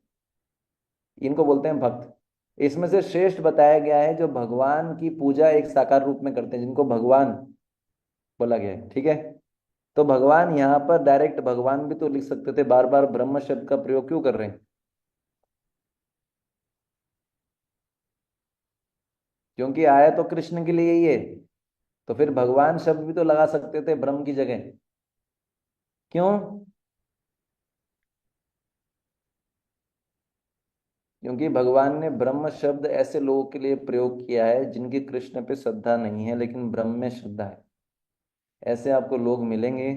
इनको बोलते हैं भक्त। इसमें से श्रेष्ठ बताया गया है जो भगवान की पूजा एक साकार रूप में करते हैं, जिनको भगवान बोला गया है। ठीक है, तो भगवान यहाँ पर डायरेक्ट भगवान भी तो लिख सकते थे, बार बार ब्रह्म शब्द का प्रयोग क्यों कर रहे हैं? क्योंकि आया तो कृष्ण के लिए ही है, तो फिर भगवान शब्द भी तो लगा सकते थे ब्रह्म की जगह, क्यों? क्योंकि भगवान ने ब्रह्म शब्द ऐसे लोगों के लिए प्रयोग किया है जिनकी कृष्ण पे श्रद्धा नहीं है लेकिन ब्रह्म में श्रद्धा है। ऐसे आपको लोग मिलेंगे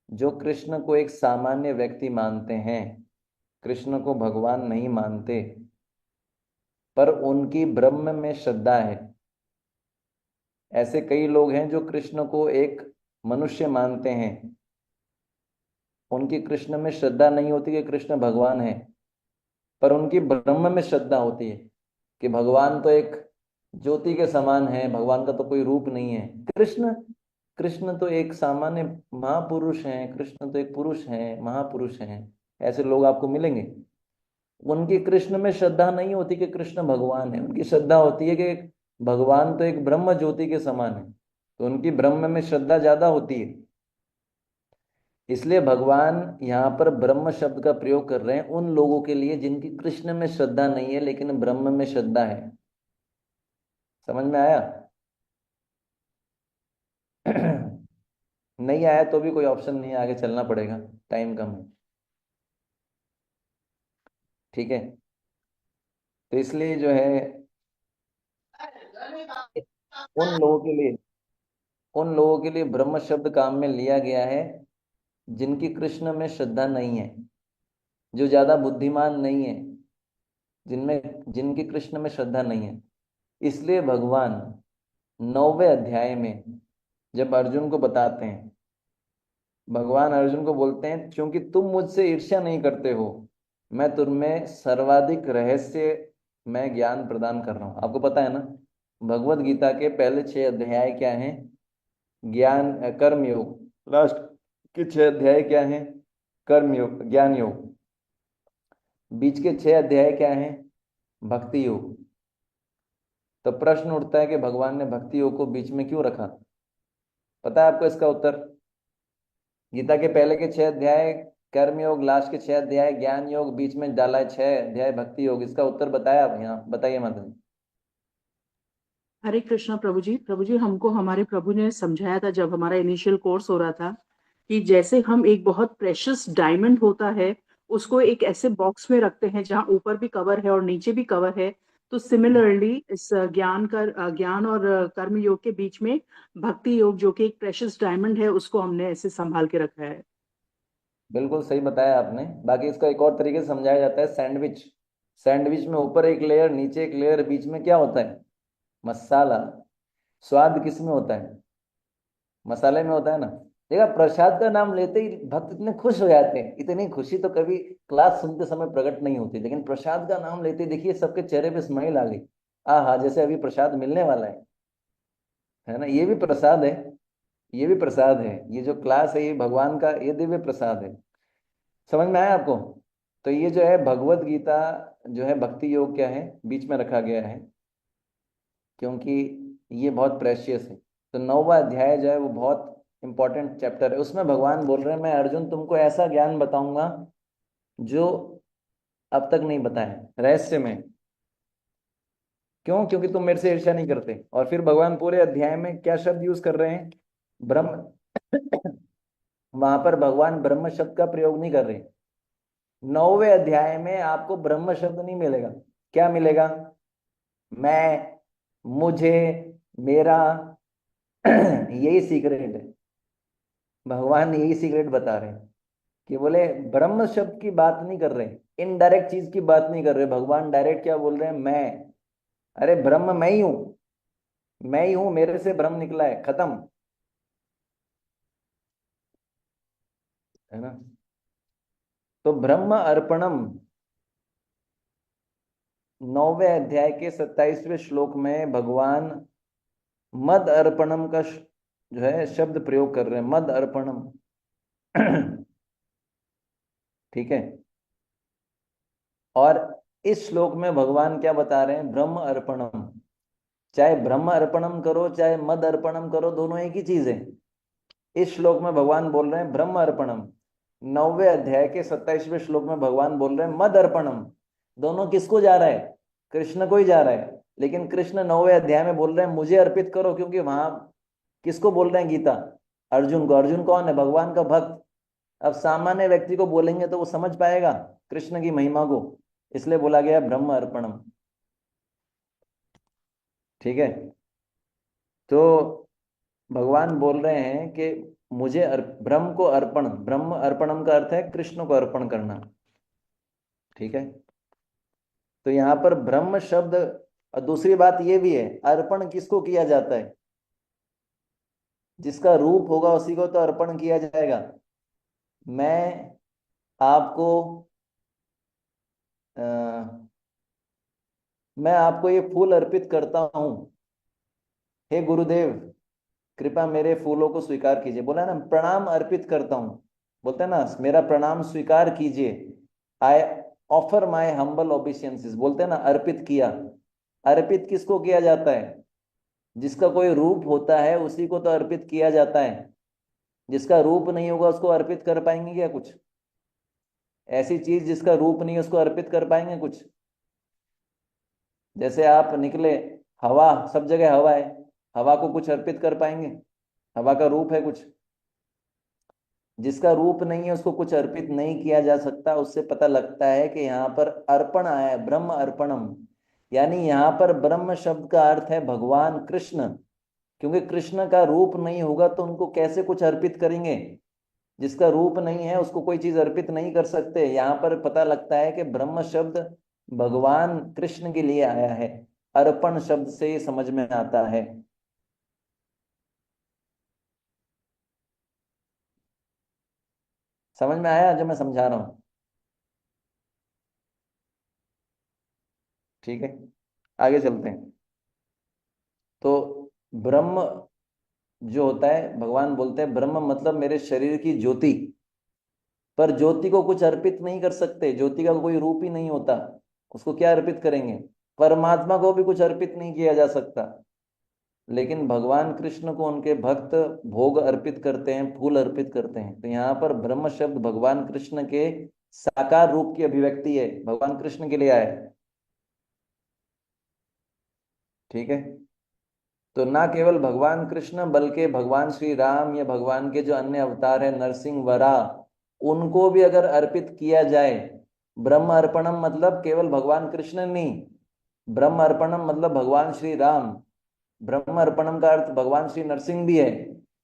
जो कृष्ण को एक सामान्य व्यक्ति मानते हैं, कृष्ण को भगवान नहीं मानते, पर उनकी ब्रह्म में श्रद्धा है। ऐसे कई लोग हैं जो कृष्ण को एक मनुष्य मानते हैं, उनकी कृष्ण में श्रद्धा नहीं होती कि कृष्ण भगवान है, पर उनकी ब्रह्म में श्रद्धा होती है कि भगवान तो एक ज्योति के समान है, भगवान का तो कोई रूप नहीं है। कृष्ण कृष्ण तो एक सामान्य महापुरुष हैं, कृष्ण तो एक पुरुष हैं, महापुरुष हैं, ऐसे लोग आपको मिलेंगे। उनकी कृष्ण में श्रद्धा नहीं होती कि कृष्ण भगवान है, उनकी श्रद्धा होती है कि भगवान तो एक ब्रह्म ज्योति के समान है, तो उनकी ब्रह्म में श्रद्धा ज्यादा होती है। इसलिए भगवान यहाँ पर ब्रह्म शब्द का प्रयोग कर रहे हैं उन लोगों के लिए जिनकी कृष्ण में श्रद्धा नहीं है लेकिन ब्रह्म में श्रद्धा है। समझ में आया? नहीं आया तो भी कोई ऑप्शन नहीं है, आगे चलना पड़ेगा, टाइम कम है। ठीक है, तो इसलिए जो है उन लोगों के लिए उन लोगों के लिए ब्रह्म शब्द काम में लिया गया है जिनकी कृष्ण में श्रद्धा नहीं है, जो ज्यादा बुद्धिमान नहीं है, जिनकी कृष्ण में श्रद्धा नहीं है। इसलिए भगवान 9वें अध्याय में जब अर्जुन को बताते हैं, भगवान अर्जुन को बोलते हैं क्योंकि तुम मुझसे ईर्ष्या नहीं करते हो, मैं तुम्हें सर्वाधिक रहस्य मैं ज्ञान प्रदान कर रहा हूं। आपको पता है ना, भगवत गीता के पहले 6 अध्याय क्या हैं? ज्ञान कर्म योग। लास्ट के 6 अध्याय क्या हैं? कर्म योग ज्ञान योग। बीच के 6 अध्याय क्या हैं? भक्ति योग। तो प्रश्न उठता है कि भगवान ने भक्ति योग को बीच में क्यों रखा? पता है आपको इसका उत्तर? गीता के पहले के 6 अध्याय कर्म योग, लास्ट के 6 अध्याय ज्ञान योग, बीच में डाला है 6 अध्याय भक्ति योग। इसका उत्तर बताया आप यहाँ, बताइए माता जी। हरे कृष्णा प्रभु जी हमको हमारे प्रभु ने समझाया था जब हमारा इनिशियल कोर्स हो रहा था कि जैसे हम एक बहुत प्रेशियस डायमंड होता है उसको एक ऐसे बॉक्स में रखते हैं जहां ऊपर भी कवर है और नीचे भी कवर है, तो सिमिलरली इस ज्ञान और कर्म योग के बीच में भक्ति योग जो कि एक प्रेशियस डायमंड है उसको हमने ऐसे संभाल के रखा है। बिल्कुल सही बताया आपने। बाकी इसका एक और तरीके से समझाया जाता है, सैंडविच। सैंडविच में ऊपर एक लेयर, नीचे एक लेयर, बीच में क्या होता है? मसाला। स्वाद किस में होता है? मसाले में होता है ना। देखा, प्रसाद का नाम लेते ही भक्त इतने खुश हो जाते हैं, इतनी खुशी तो कभी क्लास सुनते समय प्रकट नहीं होती, लेकिन प्रसाद का नाम लेते ही देखिए सबके चेहरे पे स्माइल आ गई। हाँ, जैसे अभी प्रसाद मिलने वाला है ना। ये भी प्रसाद है, ये भी प्रसाद है, ये जो क्लास है ये भगवान का ये दिव्य प्रसाद है। समझ में आया आपको? तो ये जो है भगवत गीता जो है भक्ति योग क्या है बीच में रखा गया है, क्योंकि ये बहुत प्रेशियस है। तो 9वां अध्याय जो है वो बहुत इंपॉर्टेंट चैप्टर है। उसमें भगवान बोल रहे हैं मैं अर्जुन तुमको ऐसा ज्ञान बताऊंगा जो अब तक नहीं बताया, रहस्य में। क्यों? क्योंकि तुम मेरे से ईर्ष्या नहीं करते। और फिर भगवान पूरे अध्याय में क्या शब्द यूज कर रहे हैं? ब्रह्म। वहां पर भगवान ब्रह्म शब्द का प्रयोग नहीं कर रहे। 9वें अध्याय में आपको ब्रह्म शब्द नहीं मिलेगा। क्या मिलेगा? मैं, मुझे, मेरा। यही सीक्रेट है। भगवान यही सीक्रेट बता रहे हैं कि बोले ब्रह्म शब्द की बात नहीं कर रहे, इनडायरेक्ट चीज की बात नहीं कर रहे। भगवान डायरेक्ट क्या बोल रहे हैं? मैं। अरे ब्रह्म मैं ही हूं, मैं ही हूं, मेरे से ब्रह्म निकला है, खत्म। है ना। तो ब्रह्म अर्पणम 9वें अध्याय के 27वें श्लोक में भगवान मद अर्पणम का जो है शब्द प्रयोग कर रहे हैं, मद अर्पणम। ठीक है। और इस श्लोक में भगवान क्या बता रहे हैं? ब्रह्म अर्पणम। चाहे ब्रह्म अर्पणम करो चाहे मद अर्पणम करो, दोनों एक ही चीज है। इस श्लोक में भगवान बोल रहे हैं ब्रह्म अर्पणम। 9वें अध्याय के 27वें श्लोक में भगवान बोल रहे हैं मद अर्पणम। दोनों किसको जा रहा है? कृष्ण को ही जा रहा है। लेकिन कृष्ण 9वें अध्याय में बोल रहे हैं मुझे अर्पित करो, क्योंकि वहां किसको बोल रहे हैं गीता? अर्जुन को। अर्जुन कौन है? भगवान का भक्त। अब सामान्य व्यक्ति को बोलेंगे तो वो समझ पाएगा कृष्ण की महिमा को, इसलिए बोला गया ब्रह्म अर्पणम। ठीक है। तो भगवान बोल रहे हैं कि मुझे ब्रह्म को अर्पण, ब्रह्म अर्पणम का अर्थ है कृष्ण को अर्पण करना। ठीक है। तो यहाँ पर ब्रह्म शब्द, और दूसरी बात ये भी है, अर्पण किसको किया जाता है? जिसका रूप होगा उसी को तो अर्पण किया जाएगा। मैं आपको मैं आपको ये फूल अर्पित करता हूँ, हे गुरुदेव कृपया मेरे फूलों को स्वीकार कीजिए। बोला ना, प्रणाम अर्पित करता हूँ, बोलते हैं ना, मेरा प्रणाम स्वीकार कीजिए। आई ऑफर माय हम्बल ओबेसियंसेस, बोलते हैं ना, अर्पित किया। अर्पित किसको किया जाता है? जिसका कोई रूप होता है उसी को तो अर्पित किया जाता है। जिसका रूप नहीं होगा उसको अर्पित कर पाएंगे क्या कुछ? ऐसी चीज जिसका रूप नहीं है उसको अर्पित कर पाएंगे कुछ? जैसे आप निकले, हवा, सब जगह हवा है, हवा को कुछ अर्पित कर पाएंगे? हवा का रूप है कुछ? जिसका रूप नहीं है उसको कुछ अर्पित नहीं किया जा सकता। उससे पता लगता है कि यहाँ पर अर्पण आया है, ब्रह्म अर्पणम। यानी यहाँ पर ब्रह्म शब्द का अर्थ है भगवान कृष्ण। क्योंकि कृष्ण का रूप नहीं होगा तो उनको कैसे कुछ अर्पित करेंगे? जिसका रूप नहीं है उसको कोई चीज अर्पित नहीं कर सकते। यहाँ पर पता लगता है कि ब्रह्म शब्द भगवान कृष्ण के लिए आया है। अर्पण शब्द से ये समझ में आता है। समझ में आया जो मैं समझा रहा हूं? ठीक है, आगे चलते हैं। तो ब्रह्म जो होता है, भगवान बोलते हैं ब्रह्म मतलब मेरे शरीर की ज्योति। पर ज्योति को कुछ अर्पित नहीं कर सकते, ज्योति का कोई रूप ही नहीं होता, उसको क्या अर्पित करेंगे? परमात्मा को भी कुछ अर्पित नहीं किया जा सकता। लेकिन भगवान कृष्ण को उनके भक्त भोग अर्पित करते हैं, फूल अर्पित करते हैं। तो यहाँ पर ब्रह्म शब्द भगवान कृष्ण के साकार रूप की अभिव्यक्ति है, भगवान कृष्ण के लिए आया है। ठीक है, तो ना केवल भगवान कृष्ण बल्कि भगवान श्री राम या भगवान के जो अन्य अवतार है नरसिंह वराह, उनको भी अगर अर्पित किया जाए, ब्रह्म अर्पणम मतलब केवल भगवान कृष्ण नहीं, ब्रह्म अर्पणम मतलब भगवान श्री राम, ब्रह्म अर्पणम का अर्थ भगवान श्री नरसिंह भी है।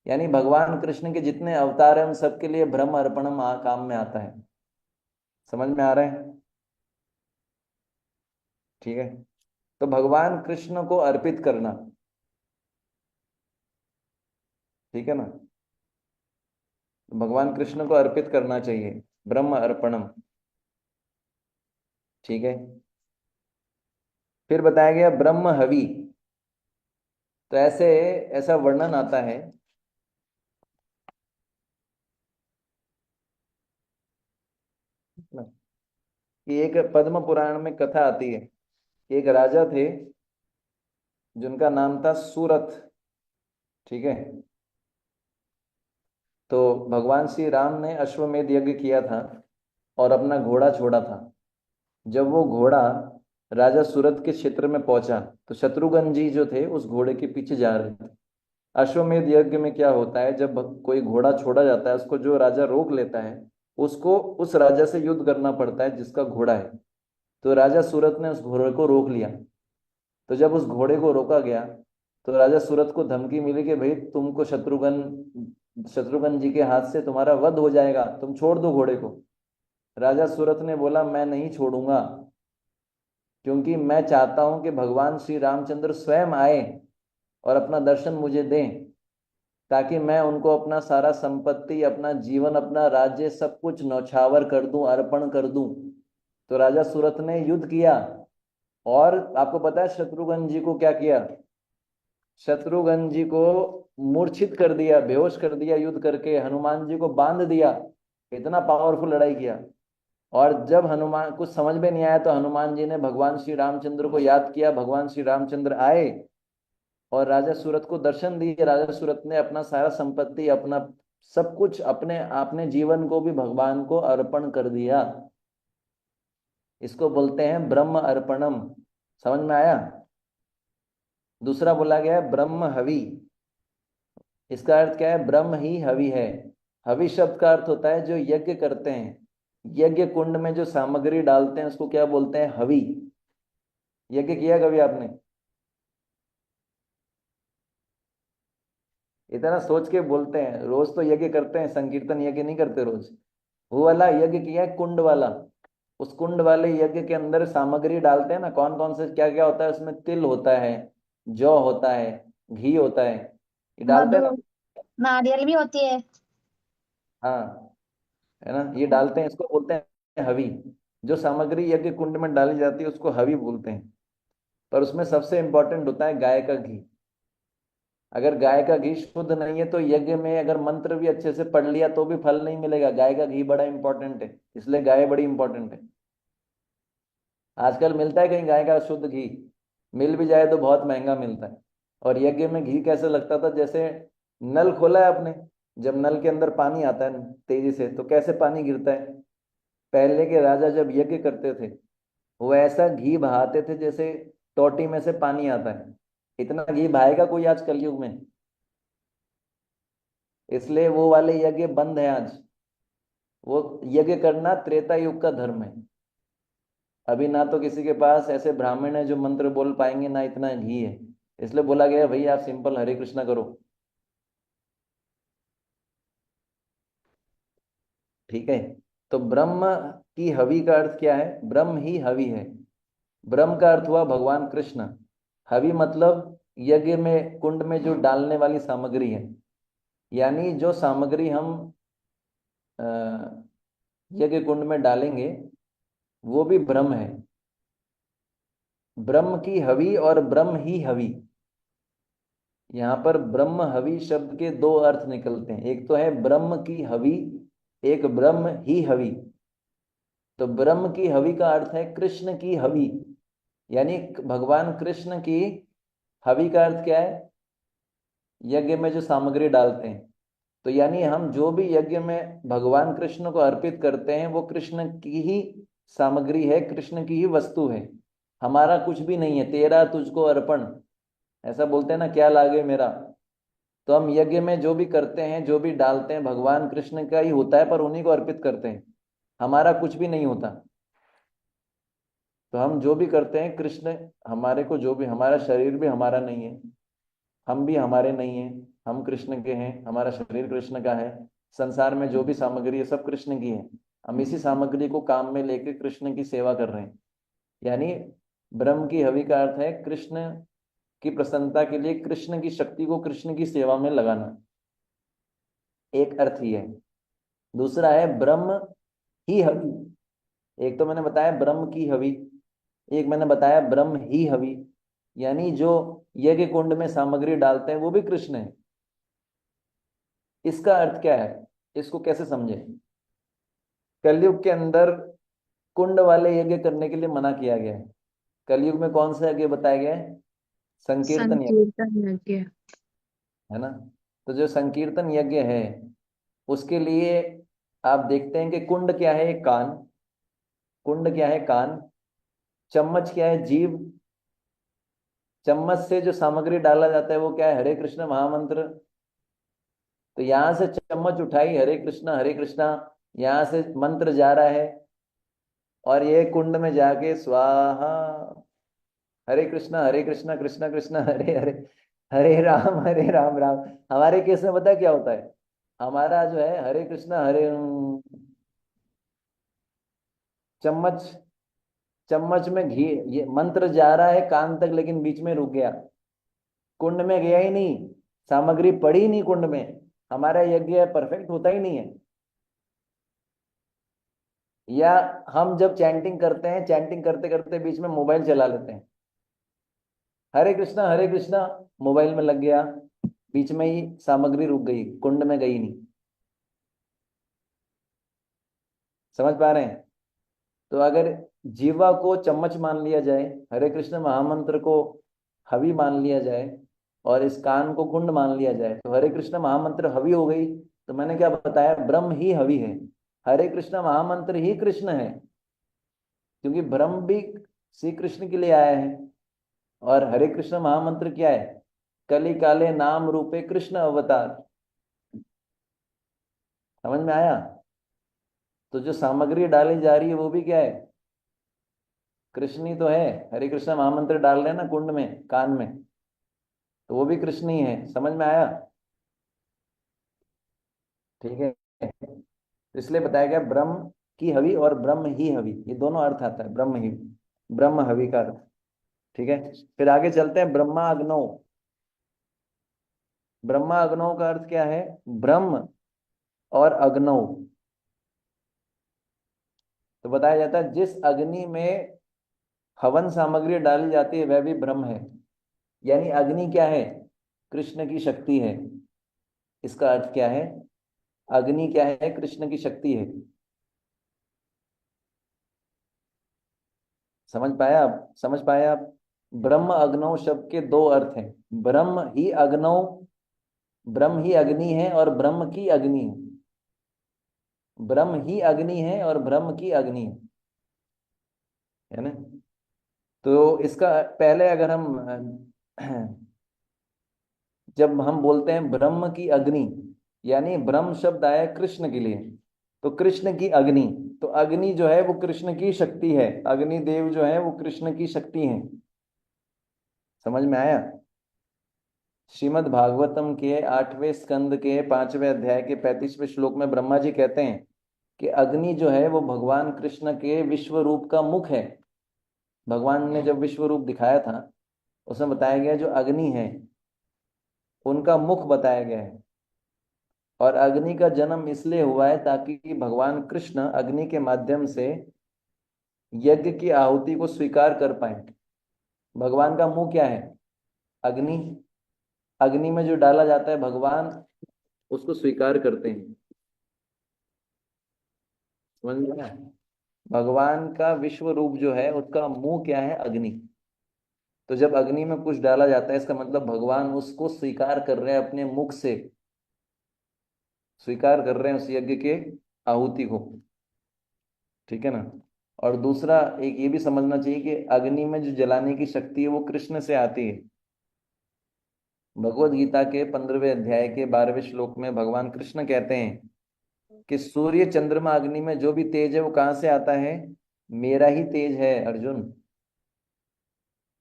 यानी भगवान कृष्ण के जितने अवतार हैं उन सबके लिए ब्रह्म अर्पणम काम में आता है। समझ में आ रहा है? ठीक है, तो भगवान कृष्ण को अर्पित करना, ठीक है ना, भगवान कृष्ण को अर्पित करना चाहिए, ब्रह्म अर्पणम। ठीक है, फिर बताया गया ब्रह्म हवि। तो ऐसे ऐसा वर्णन आता है कि एक पद्म पुराण में कथा आती है, एक राजा थे जिनका नाम था सूरथ। ठीक है, तो भगवान श्री राम ने अश्वमेध यज्ञ किया था और अपना घोड़ा छोड़ा था। जब वो घोड़ा राजा सूरथ के क्षेत्र में पहुंचा तो शत्रुघ्न जी जो थे उस घोड़े के पीछे जा रहे थे। अश्वमेध यज्ञ में क्या होता है, जब कोई घोड़ा छोड़ा जाता है उसको जो राजा रोक लेता है उसको उस राजा से युद्ध करना पड़ता है जिसका घोड़ा है। तो राजा सूरथ ने उस घोड़े को रोक लिया। तो जब उस घोड़े को रोका गया तो राजा सूरथ को धमकी मिली कि भाई तुमको शत्रुघ्न जी के हाथ से तुम्हारा वध हो जाएगा, तुम छोड़ दो घोड़े को। राजा सूरथ ने बोला मैं नहीं छोड़ूंगा, क्योंकि मैं चाहता हूं कि भगवान श्री रामचंद्र स्वयं आए और अपना दर्शन मुझे दें, ताकि मैं उनको अपना सारा संपत्ति, अपना जीवन, अपना राज्य सब कुछ न्यौछावर कर दूं, अर्पण कर दूं। तो राजा सूरथ ने युद्ध किया और आपको पता है शत्रुघ्न जी को क्या किया? शत्रुघ्न जी को मूर्छित कर दिया, बेहोश कर दिया युद्ध करके, हनुमान जी को बांध दिया। इतना पावरफुल लड़ाई किया। और जब हनुमान कुछ समझ में नहीं आया तो हनुमान जी ने भगवान श्री रामचंद्र को याद किया, भगवान श्री रामचंद्र आए और राजा सूरत को दर्शन दिए। राजा सूरत ने अपना सारा संपत्ति, अपना सब कुछ, अपने अपने जीवन को भी भगवान को अर्पण कर दिया। इसको बोलते हैं ब्रह्म अर्पणम। समझ में आया? दूसरा बोला गया है ब्रह्म हवि। इसका अर्थ क्या है? ब्रह्म ही हवि है। हवि शब्द का अर्थ होता है जो यज्ञ करते हैं, यज्ञ कुंड में जो सामग्री डालते हैं उसको क्या बोलते हैं? हवि। यज्ञ किया कभी आपने? इतना सोच के बोलते हैं, रोज तो यज्ञ करते हैं, संकीर्तन यज्ञ नहीं करते रोज। वो वाला यज्ञ किया है, कुंड वाला। उस कुंड वाले यज्ञ के अंदर सामग्री डालते हैं ना, कौन कौन से क्या क्या होता है उसमें? तिल होता है, जौ होता है, घी होता है, ये डालते मधु, हैं ना। नारियल भी होती है। हाँ, है ना, ये डालते हैं, इसको बोलते हैं हवि। जो सामग्री यज्ञ कुंड में डाली जाती है उसको हवि बोलते हैं, पर उसमें सबसे इंपॉर्टेंट होता है गाय का घी। अगर गाय का घी शुद्ध नहीं है तो यज्ञ में अगर मंत्र भी अच्छे से पढ़ लिया तो भी फल नहीं मिलेगा। गाय का घी बड़ा इंपॉर्टेंट है, इसलिए गाय बड़ी इंपॉर्टेंट है। आजकल मिलता है कहीं गाय का शुद्ध घी? मिल भी जाए तो बहुत महंगा मिलता है। और यज्ञ में घी कैसे लगता था, जैसे नल खोला है आपने, जब नल के अंदर पानी आता है तेजी से तो कैसे पानी गिरता है। पहले के राजा जब यज्ञ करते थे वो ऐसा घी बहाते थे जैसे टोटी में से पानी आता है। इतना घी बहाएगा कोई आज कलयुग में? इसलिए वो वाले यज्ञ बंद है आज। वो यज्ञ करना त्रेता युग का धर्म है। अभी ना तो किसी के पास ऐसे ब्राह्मण है जो मंत्र बोल पाएंगे, ना इतना घी है। इसलिए बोला गया भाई आप सिंपल हरे कृष्णा करो। ठीक है। तो ब्रह्म की हवि का अर्थ क्या है? ब्रह्म ही हवि है। ब्रह्म का अर्थ हुआ भगवान कृष्ण। हवि मतलब यज्ञ में कुंड में जो डालने वाली सामग्री है, यानी जो सामग्री हम अ, यज्ञ कुंड में डालेंगे वो भी ब्रह्म है। ब्रह्म की हवि और ब्रह्म ही हवि। यहाँ पर ब्रह्म हवि शब्द के दो अर्थ निकलते हैं, एक तो है ब्रह्म की हवि, एक ब्रह्म ही हवि। तो ब्रह्म की हवि का अर्थ है कृष्ण की हवि, यानी भगवान कृष्ण की हवि का अर्थ क्या है? यज्ञ में जो सामग्री डालते हैं। तो यानी हम जो भी यज्ञ में भगवान कृष्ण को अर्पित करते हैं वो कृष्ण की ही सामग्री है, कृष्ण की ही वस्तु है। हमारा कुछ भी नहीं है। तेरा तुझको अर्पण, ऐसा बोलते हैं ना, क्या लागे मेरा। तो हम यज्ञ में जो भी करते हैं, जो भी डालते हैं, भगवान कृष्ण का ही होता है, पर उन्हीं को अर्पित करते हैं। हमारा कुछ भी नहीं होता। तो हम जो भी करते हैं कृष्ण, हमारे को जो भी, हमारा शरीर भी हमारा नहीं है, हम भी हमारे नहीं है, हम कृष्ण के हैं, हमारा शरीर कृष्ण का है। संसार में जो भी सामग्री है सब कृष्ण की है। हम इसी सामग्री को काम में लेके कृष्ण की सेवा कर रहे हैं। यानी ब्रह्म की हवि का अर्थ है कृष्ण की प्रसन्नता के लिए कृष्ण की शक्ति को कृष्ण की सेवा में लगाना। एक अर्थ ही है। दूसरा है ब्रह्म ही हवि। एक तो मैंने बताया ब्रह्म की हवि, एक मैंने बताया ब्रह्म ही हवि, यानी जो यज्ञ कुंड में सामग्री डालते हैं वो भी कृष्ण है। इसका अर्थ क्या है, इसको कैसे समझे? कलयुग के अंदर कुंड वाले यज्ञ करने के लिए मना किया गया है। कलयुग में कौन सा यज्ञ बताया गया है? संकीर्तन यज्ञ, संकीर्तन यज्ञ। है ना। तो जो संकीर्तन यज्ञ है उसके लिए आप देखते हैं कि कुंड क्या है? एक कान। कुंड क्या है? कान। चम्मच क्या है? जीव। चम्मच से जो सामग्री डाला जाता है वो क्या है? हरे कृष्ण महामंत्र। तो यहां से चम्मच उठाई, हरे कृष्णा हरे कृष्णा, यहां से मंत्र जा रहा है और ये कुंड में जाके स्वाहा, हरे कृष्णा कृष्णा कृष्णा हरे हरे, हरे राम राम। हमारे केस में पता है क्या होता है? हमारा जो है हरे कृष्णा हरे चम्मच, चम्मच में घी, ये मंत्र जा रहा है कान तक लेकिन बीच में रुक गया, कुंड में गया ही नहीं, सामग्री पड़ी ही नहीं कुंड में। हमारा यज्ञ परफेक्ट होता ही नहीं है। या हम जब चैंटिंग करते हैं, चैंटिंग करते करते बीच में मोबाइल चला लेते हैं, हरे कृष्णा मोबाइल में लग गया, बीच में ही सामग्री रुक गई, कुंड में गई नहीं। समझ पा रहे हैं? तो अगर जीवा को चम्मच मान लिया जाए, हरे कृष्ण महामंत्र को हवि मान लिया जाए और इस कान को कुंड मान लिया जाए तो हरे कृष्ण महामंत्र हवि हो गई। तो मैंने क्या बताया? ब्रह्म ही हवि है। हरे कृष्ण महामंत्र ही कृष्ण है, क्योंकि ब्रह्म भी श्री कृष्ण के लिए आया है। और हरे कृष्ण महामंत्र क्या है? कली काले नाम रूपे कृष्ण अवतार। समझ में आया? तो जो सामग्री डाली जा रही है वो भी क्या है? कृष्ण ही तो है। हरे कृष्ण महामंत्र डाल रहे हैं ना कुंड में, कान में, तो वो भी कृष्ण ही है। समझ में आया? ठीक है। तो इसलिए बताया गया ब्रह्म की हवि और ब्रह्म ही हवि, ये दोनों अर्थ आता है ब्रह्म ही, ब्रह्म हवि का अर्थ। ठीक है। फिर आगे चलते हैं, ब्रह्मा अग्नौ। ब्रह्मा अग्नौ का अर्थ क्या है? ब्रह्म और अग्नौ, तो बताया जाता है जिस अग्नि में हवन सामग्री डाली जाती है वह भी ब्रह्म है। यानी अग्नि क्या है? कृष्ण की शक्ति है। इसका अर्थ क्या है? अग्नि क्या है? कृष्ण की शक्ति है। समझ पाया आप? समझ पाया आप? ब्रह्म अग्नौ शब्द के दो अर्थ हैं। ब्रह्म ही अग्नौ, ब्रह्म ही अग्नि है और ब्रह्म की अग्नि है। ब्रह्म ही अग्नि है और ब्रह्म की अग्नि है ना। तो इसका पहले अगर हम जब हम बोलते हैं ब्रह्म की अग्नि, यानी ब्रह्म शब्द आया कृष्ण के लिए, तो कृष्ण की अग्नि, तो अग्नि जो है वो कृष्ण की शक्ति है। अग्नि देव जो है वो कृष्ण की शक्ति है। समझ में आया? श्रीमद् भागवतम के 8वें स्कंद के 5वें अध्याय के 35वें श्लोक में ब्रह्मा जी कहते हैं कि अग्नि जो है वो भगवान कृष्ण के विश्व रूप का मुख है। भगवान ने जब विश्व रूप दिखाया था उसमें बताया गया जो अग्नि है उनका मुख बताया गया है। और अग्नि का जन्म इसलिए हुआ है ताकि भगवान कृष्ण अग्नि के माध्यम से यज्ञ की आहुति को स्वीकार कर पाए। भगवान का मुंह क्या है? अग्नि। अग्नि में जो डाला जाता है भगवान उसको स्वीकार करते हैं। समझ में आया? भगवान का विश्व रूप जो है उसका मुंह क्या है? अग्नि। तो जब अग्नि में कुछ डाला जाता है इसका मतलब भगवान उसको स्वीकार कर रहे हैं, अपने मुख से स्वीकार कर रहे हैं उस यज्ञ के आहुति को। ठीक है ना। और दूसरा एक ये भी समझना चाहिए कि अग्नि में जो जलाने की शक्ति है वो कृष्ण से आती है। भगवत गीता के 15वें अध्याय के 12वें श्लोक में भगवान कृष्ण कहते हैं कि सूर्य चंद्रमा अग्नि में जो भी तेज है वो कहाँ से आता है? मेरा ही तेज है अर्जुन।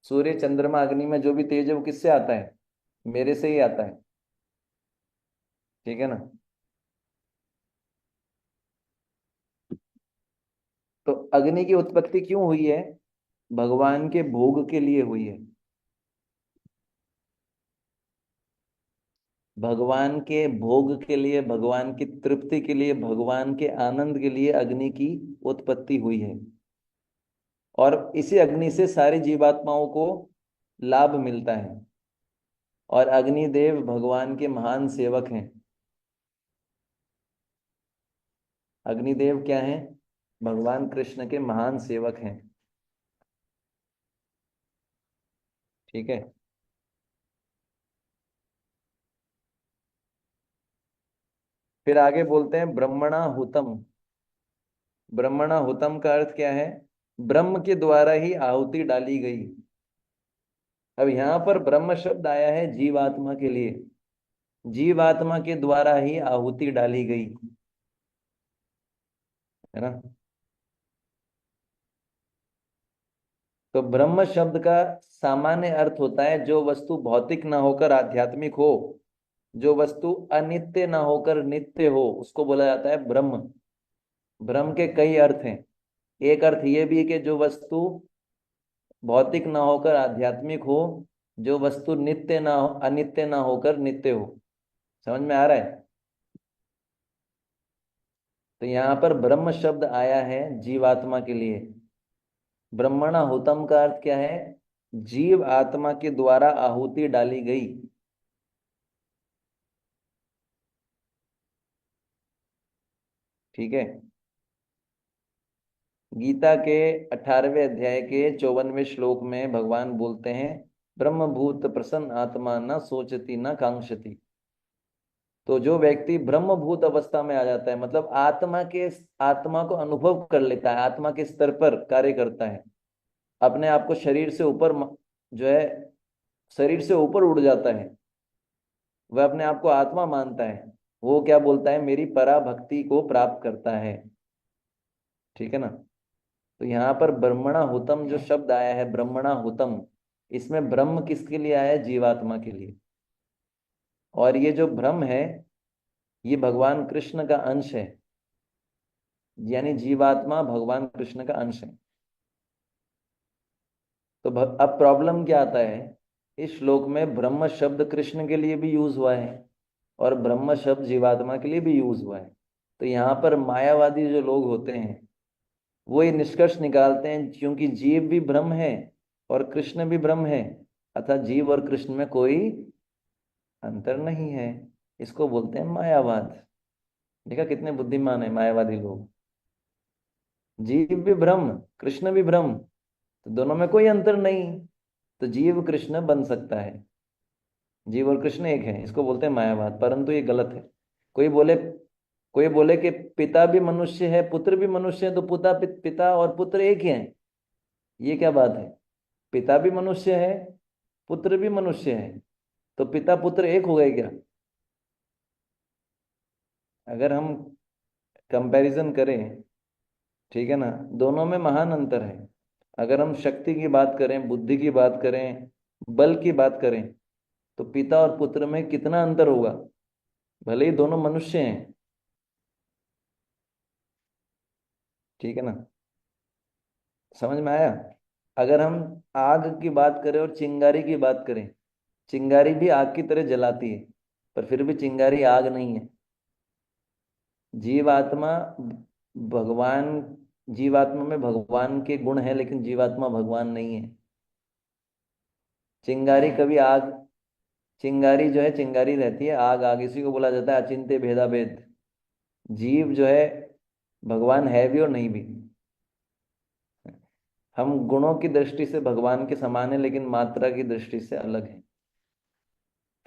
सूर्य चंद्रमा अग्नि में जो भी तेज है वो किससे आता है? मेरे से ही आता है। ठीक है ना। तो अग्नि की उत्पत्ति क्यों हुई है? भगवान के भोग के लिए हुई है। भगवान के भोग के लिए, भगवान की तृप्ति के लिए, भगवान के आनंद के लिए अग्नि की उत्पत्ति हुई है। और इसी अग्नि से सारी जीवात्माओं को लाभ मिलता है। और अग्निदेव भगवान के महान सेवक हैं। अग्निदेव क्या हैं? भगवान कृष्ण के महान सेवक हैं। ठीक है। फिर आगे बोलते हैं ब्रह्मणा हुतम। ब्रह्मणा हुतम का अर्थ क्या है? ब्रह्म के द्वारा ही आहुति डाली गई। अब यहां पर ब्रह्म शब्द आया है जीवात्मा के लिए। जीवात्मा के द्वारा ही आहुति डाली गई, है ना। तो ब्रह्म शब्द का सामान्य अर्थ होता है जो वस्तु भौतिक ना होकर आध्यात्मिक हो, जो वस्तु अनित्य ना होकर नित्य हो, उसको बोला जाता है ब्रह्म। ब्रह्म के कई अर्थ हैं। एक अर्थ ये भी है कि जो वस्तु भौतिक ना होकर आध्यात्मिक हो, जो वस्तु नित्य ना हो, अनित्य ना होकर नित्य हो। समझ में आ रहा है? तो यहाँ पर ब्रह्म शब्द आया है जीवात्मा के लिए। ब्रह्मणा हुतम का अर्थ क्या है? जीव आत्मा के द्वारा आहुति डाली गई। ठीक है। गीता के 18वें अध्याय के 54वें श्लोक में भगवान बोलते हैं ब्रह्मभूत प्रसन्न आत्मा न सोचती न कांक्षती। तो जो व्यक्ति ब्रह्मभूत अवस्था में आ जाता है, मतलब आत्मा को अनुभव कर लेता है, आत्मा के स्तर पर कार्य करता है, अपने आप को शरीर से ऊपर जो है, शरीर से ऊपर उड़ जाता है, वह अपने आप को आत्मा मानता है, वो क्या बोलता है? मेरी पराभक्ति को प्राप्त करता है। ठीक है ना। तो यहाँ पर ब्रह्मणा हुतम जो शब्द आया है, ब्रह्मणा हुतम, इसमें ब्रह्म किसके लिए आया है? जीवात्मा के लिए। और ये जो ब्रह्म है ये भगवान कृष्ण का अंश है, यानी जीवात्मा भगवान कृष्ण का अंश है। तो अब प्रॉब्लम क्या आता है? इस श्लोक में ब्रह्म शब्द कृष्ण के लिए भी यूज हुआ है और ब्रह्म शब्द जीवात्मा के लिए भी यूज हुआ है। तो यहाँ पर मायावादी जो लोग होते हैं वो ये निष्कर्ष निकालते हैं क्योंकि जीव भी ब्रह्म है और कृष्ण भी ब्रह्म है, अतः जीव और कृष्ण में कोई अंतर नहीं है। इसको बोलते हैं मायावाद। देखा कितने बुद्धिमान है मायावादी लोग। जीव भी ब्रह्म, कृष्ण भी ब्रह्म, तो दोनों में कोई अंतर नहीं, तो जीव कृष्ण बन सकता है, जीव और कृष्ण एक है, इसको बोलते हैं मायावाद। परंतु ये गलत है। कोई बोले कि पिता भी मनुष्य है पुत्र भी मनुष्य है, तो पिता और पुत्र एक ही हैं। ये क्या बात है? पिता भी मनुष्य है पुत्र भी मनुष्य है, तो पिता पुत्र एक हो गए क्या? अगर हम कंपैरिजन करें, ठीक है ना, दोनों में महान अंतर है। अगर हम शक्ति की बात करें, बुद्धि की बात करें, बल की बात करें, तो पिता और पुत्र में कितना अंतर होगा, भले ही दोनों मनुष्य हैं। ठीक है ना, समझ में आया? अगर हम आग की बात करें और चिंगारी की बात करें, चिंगारी भी आग की तरह जलाती है, पर फिर भी चिंगारी आग नहीं है। जीवात्मा भगवान जीवात्मा में भगवान के गुण है, लेकिन जीवात्मा भगवान नहीं है। चिंगारी कभी आग, चिंगारी जो है चिंगारी रहती है, आग आग, इसी को बोला जाता है अचिंत्य भेदा भेद। जीव जो है भगवान है भी और नहीं भी। हम गुणों की दृष्टि से भगवान के समान है, लेकिन मात्रा की दृष्टि से अलग है।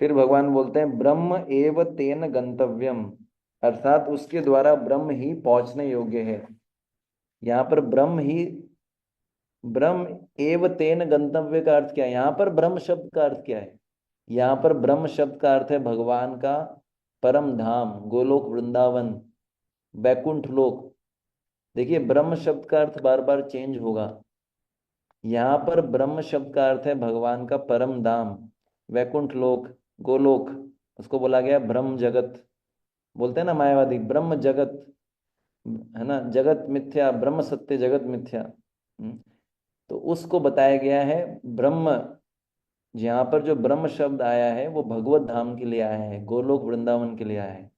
फिर भगवान बोलते हैं ब्रह्म एव तेन गंतव्यम, अर्थात उसके द्वारा ब्रह्म ही पहुंचने योग्य है। यहाँ पर ब्रह्म एव तेन गंतव्य का अर्थ क्या है? यहाँ पर ब्रह्म शब्द का अर्थ क्या है? यहाँ पर ब्रह्म शब्द का अर्थ है भगवान का परम धाम, गोलोक वृंदावन, बैकुंठ लोक। देखिए ब्रह्म शब्द का अर्थ बार बार चेंज होगा। यहाँ पर ब्रह्म शब्द का अर्थ है भगवान का परम धाम, वैकुंठ लोक, गोलोक। उसको बोला गया ब्रह्म जगत। बोलते हैं ना मायावादी ब्रह्म जगत, है ना, जगत मिथ्या ब्रह्म सत्य जगत मिथ्या। तो उसको बताया गया है ब्रह्म। यहाँ पर जो ब्रह्म शब्द आया है वो भगवत धाम के लिए आया है, गोलोक वृंदावन के लिए आया है।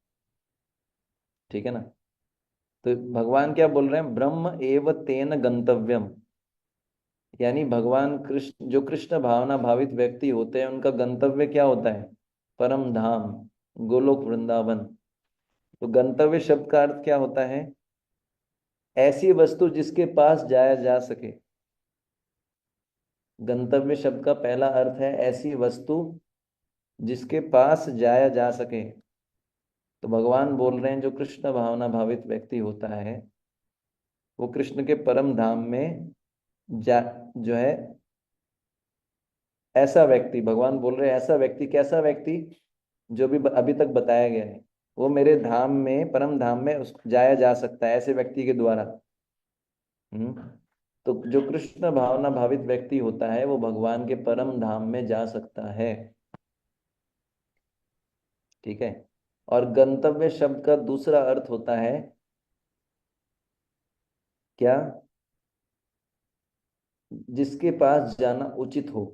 ठीक है ना, तो भगवान क्या बोल रहे हैं? ब्रह्म एव तेन गंतव्यम, यानी भगवान कृष्ण, जो कृष्ण भावना भावित व्यक्ति होते हैं उनका गंतव्य क्या होता है? परम धाम, गोलोक वृंदावन। तो गंतव्य शब्द का अर्थ क्या होता है? ऐसी वस्तु जिसके पास जाया जा सके। गंतव्य शब्द का पहला अर्थ है ऐसी वस्तु जिसके पास जाया जा सके। तो भगवान बोल रहे हैं जो कृष्ण भावना भावित व्यक्ति होता है वो कृष्ण के परम धाम में जो है, ऐसा व्यक्ति, भगवान बोल रहे हैं ऐसा व्यक्ति, कैसा व्यक्ति? जो भी अभी तक बताया गया है, वो मेरे धाम में, परम धाम में जाया जा सकता है ऐसे व्यक्ति के द्वारा। तो जो कृष्ण भावना भावित व्यक्ति होता है वो भगवान के परम धाम में जा सकता है। ठीक है। और गंतव्य शब्द का दूसरा अर्थ होता है क्या? जिसके पास जाना उचित हो।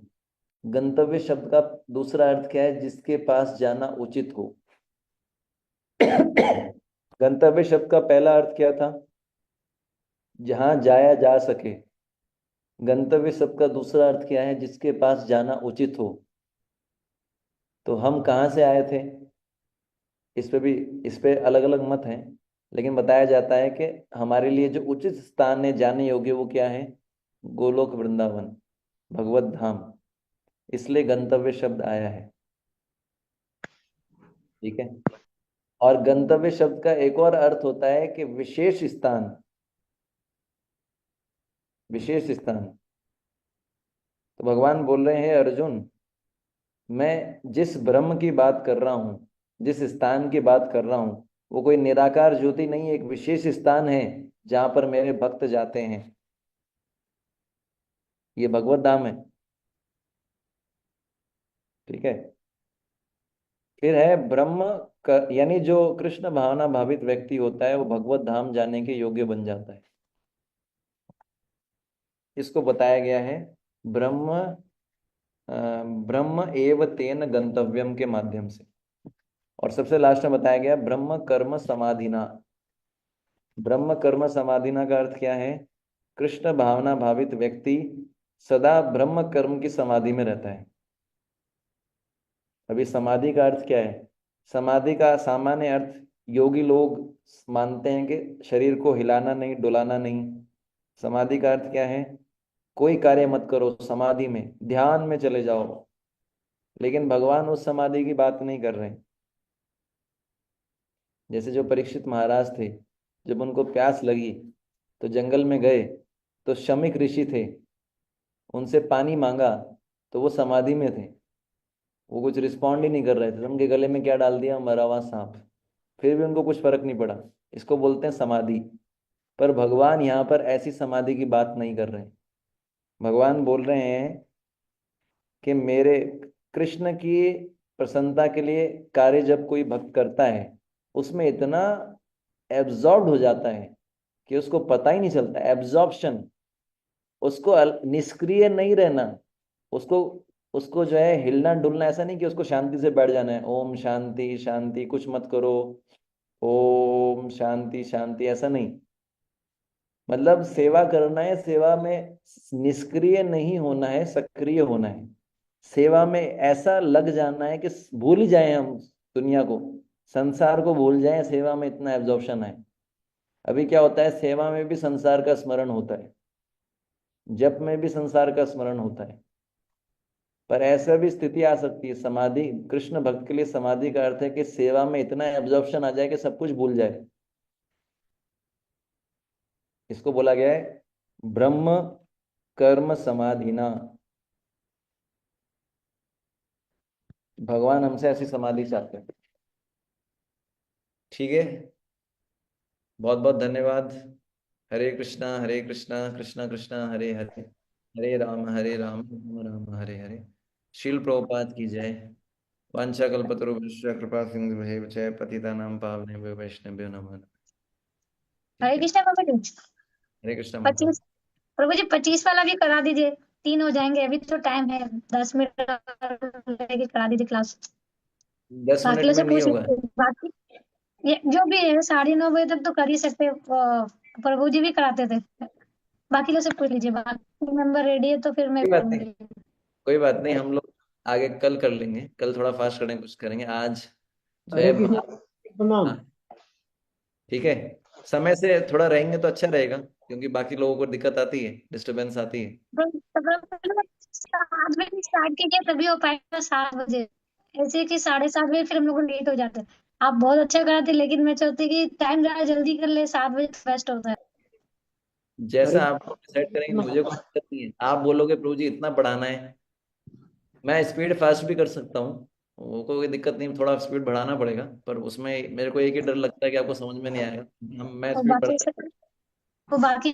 गंतव्य शब्द का दूसरा अर्थ क्या है? जिसके पास जाना उचित हो। गंतव्य शब्द का पहला अर्थ क्या था? जहां जाया जा सके। गंतव्य शब्द का दूसरा अर्थ क्या है? जिसके पास जाना उचित हो। तो हम कहाँ से आए थे? इस पे अलग अलग मत हैं, लेकिन बताया जाता है कि हमारे लिए जो उचित स्थान है जाने योग्य वो क्या है? गोलोक वृंदावन, भगवत धाम। इसलिए गंतव्य शब्द आया है। ठीक है। और गंतव्य शब्द का एक और अर्थ होता है कि विशेष स्थान, विशेष स्थान। तो भगवान बोल रहे हैं अर्जुन, मैं जिस ब्रह्म की बात कर रहा हूं, जिस स्थान की बात कर रहा हूं, वो कोई निराकार ज्योति नहीं है, एक विशेष स्थान है जहां पर मेरे भक्त जाते हैं। ये भगवत धाम है। ठीक है। फिर है ब्रह्म यानी जो कृष्ण भावना भावित व्यक्ति होता है वो भगवत धाम जाने के योग्य बन जाता है। इसको बताया गया है ब्रह्म ब्रह्म एव तेन गंतव्यम के माध्यम से। और सबसे लास्ट में बताया गया ब्रह्म कर्म समाधिना। ब्रह्म कर्म समाधिना का अर्थ क्या है? कृष्ण भावना भावित व्यक्ति सदा ब्रह्म कर्म की समाधि में रहता है। अभी समाधि का अर्थ क्या है? समाधि का सामान्य अर्थ योगी लोग मानते हैं कि शरीर को हिलाना नहीं, डुलाना नहीं। समाधि का अर्थ क्या है? कोई कार्य मत करो, समाधि में ध्यान में चले जाओ। लेकिन भगवान उस समाधि की बात नहीं कर रहे हैं। जैसे जो परीक्षित महाराज थे, जब उनको प्यास लगी तो जंगल में गए, तो शमिक ऋषि थे, उनसे पानी मांगा तो वो समाधि में थे, वो कुछ रिस्पॉन्ड ही नहीं कर रहे थे। तो उनके गले में क्या डाल दिया? मरा हुआ सांप। फिर भी उनको कुछ फर्क नहीं पड़ा। इसको बोलते हैं समाधि। पर भगवान यहाँ पर ऐसी समाधि की बात नहीं कर रहे हैं। भगवान बोल रहे हैं कि मेरे कृष्ण की प्रसन्नता के लिए कार्य जब कोई भक्त करता है, उसमें इतना एब्जॉर्ब हो जाता है कि उसको पता ही नहीं चलता। एब्जॉर्प्शन, उसको निष्क्रिय नहीं रहना, उसको उसको जो है हिलना डुलना, ऐसा नहीं कि उसको शांति से बैठ जाना है, ओम शांति शांति कुछ मत करो, ओम शांति शांति, ऐसा नहीं। मतलब सेवा करना है, सेवा में निष्क्रिय नहीं होना है, सक्रिय होना है। सेवा में ऐसा लग जाना है कि भूल ही जाए हम दुनिया को, संसार को भूल जाए, सेवा में इतना एब्जॉर्प्शन है। अभी क्या होता है, सेवा में भी संसार का स्मरण होता है, जप में भी संसार का स्मरण होता है। पर ऐसा भी स्थिति आ सकती है, समाधि, कृष्ण भक्त के लिए समाधि का अर्थ है कि सेवा में इतना एब्जॉर्प्शन आ जाए कि सब कुछ भूल जाए। इसको बोला गया है ब्रह्म कर्म समाधिना। भगवान हमसे ऐसी समाधि चाहते हैं। ठीक है, बहुत बहुत धन्यवाद। हरे कृष्णा कृष्णा कृष्णा हरे हरे, हरे राम राम राम हरे हरे। शील प्रभुपाद की जय। वाञ्छाकल्पतरुभ्यश्च कृपा सिन्धुभ्यैव च पतितानां पावनेभ्यो वैष्णवेभ्यो नमः नमः। हरे ठीक है, कृष्णा प्रभु जी। हरे कृष्णा माता। 25 प्रभु जी 25 वाला भी करा दीजिए। 3 हो जाएंगे, अभी तो टाइम है, 10 मिनट लेके करा दीजिए क्लास। 10 मिनट बाकी लोग से में नहीं पूछ होगा। लीजिए। बाकी ये जो भी है 9:30 बजे तक तो कर ही सकते हैं। प्रभु जी भी कराते थे। बाकी लोग से पूछ लीजिए, बाकी मेंबर रेडी है तो फिर मैं कोई बात नहीं, करूंगी। कोई बात नहीं, हम लोग आगे कल कर लेंगे। कल थोड़ा फास्ट करेंगे, कुछ करेंगे आज जो हरे है। कृष्ण प्रणाम। हाँ, ठीक है, समय से थोड़ा रहेंगे तो अच्छा रहेगा, क्योंकि बाकी लोगों को दिक्कत आती है, डिस्टरबेंस आती है। तो 7 बजे स्टार्ट कीजिए तभी हो पाएगा 7 बजे। ऐसे कि 7:30 बजे फिर हम लोग लेट हो जाते हैं। आप बहुत अच्छा कराते, लेकिन मैं चाहती कि टाइम ज्यादा जल्दी कर ले, 7 बजे बेस्ट होता है। जैसा हरे आप डिसाइड करेंगे, मुझे कोई दिक्कत नहीं है। आप बोलोगे प्रभु जी इतना पढ़ाना है, मैं स्पीड फास्ट भी कर सकता हूँ, वो कोई दिक्कत नहीं। थोड़ा स्पीड बढ़ाना पड़ेगा, पर उसमें मेरे को एक ही डर लगता है कि आपको समझ में नहीं आएगा। हम मैं और स्पीड बाकी बढ़ा सब वो बाकी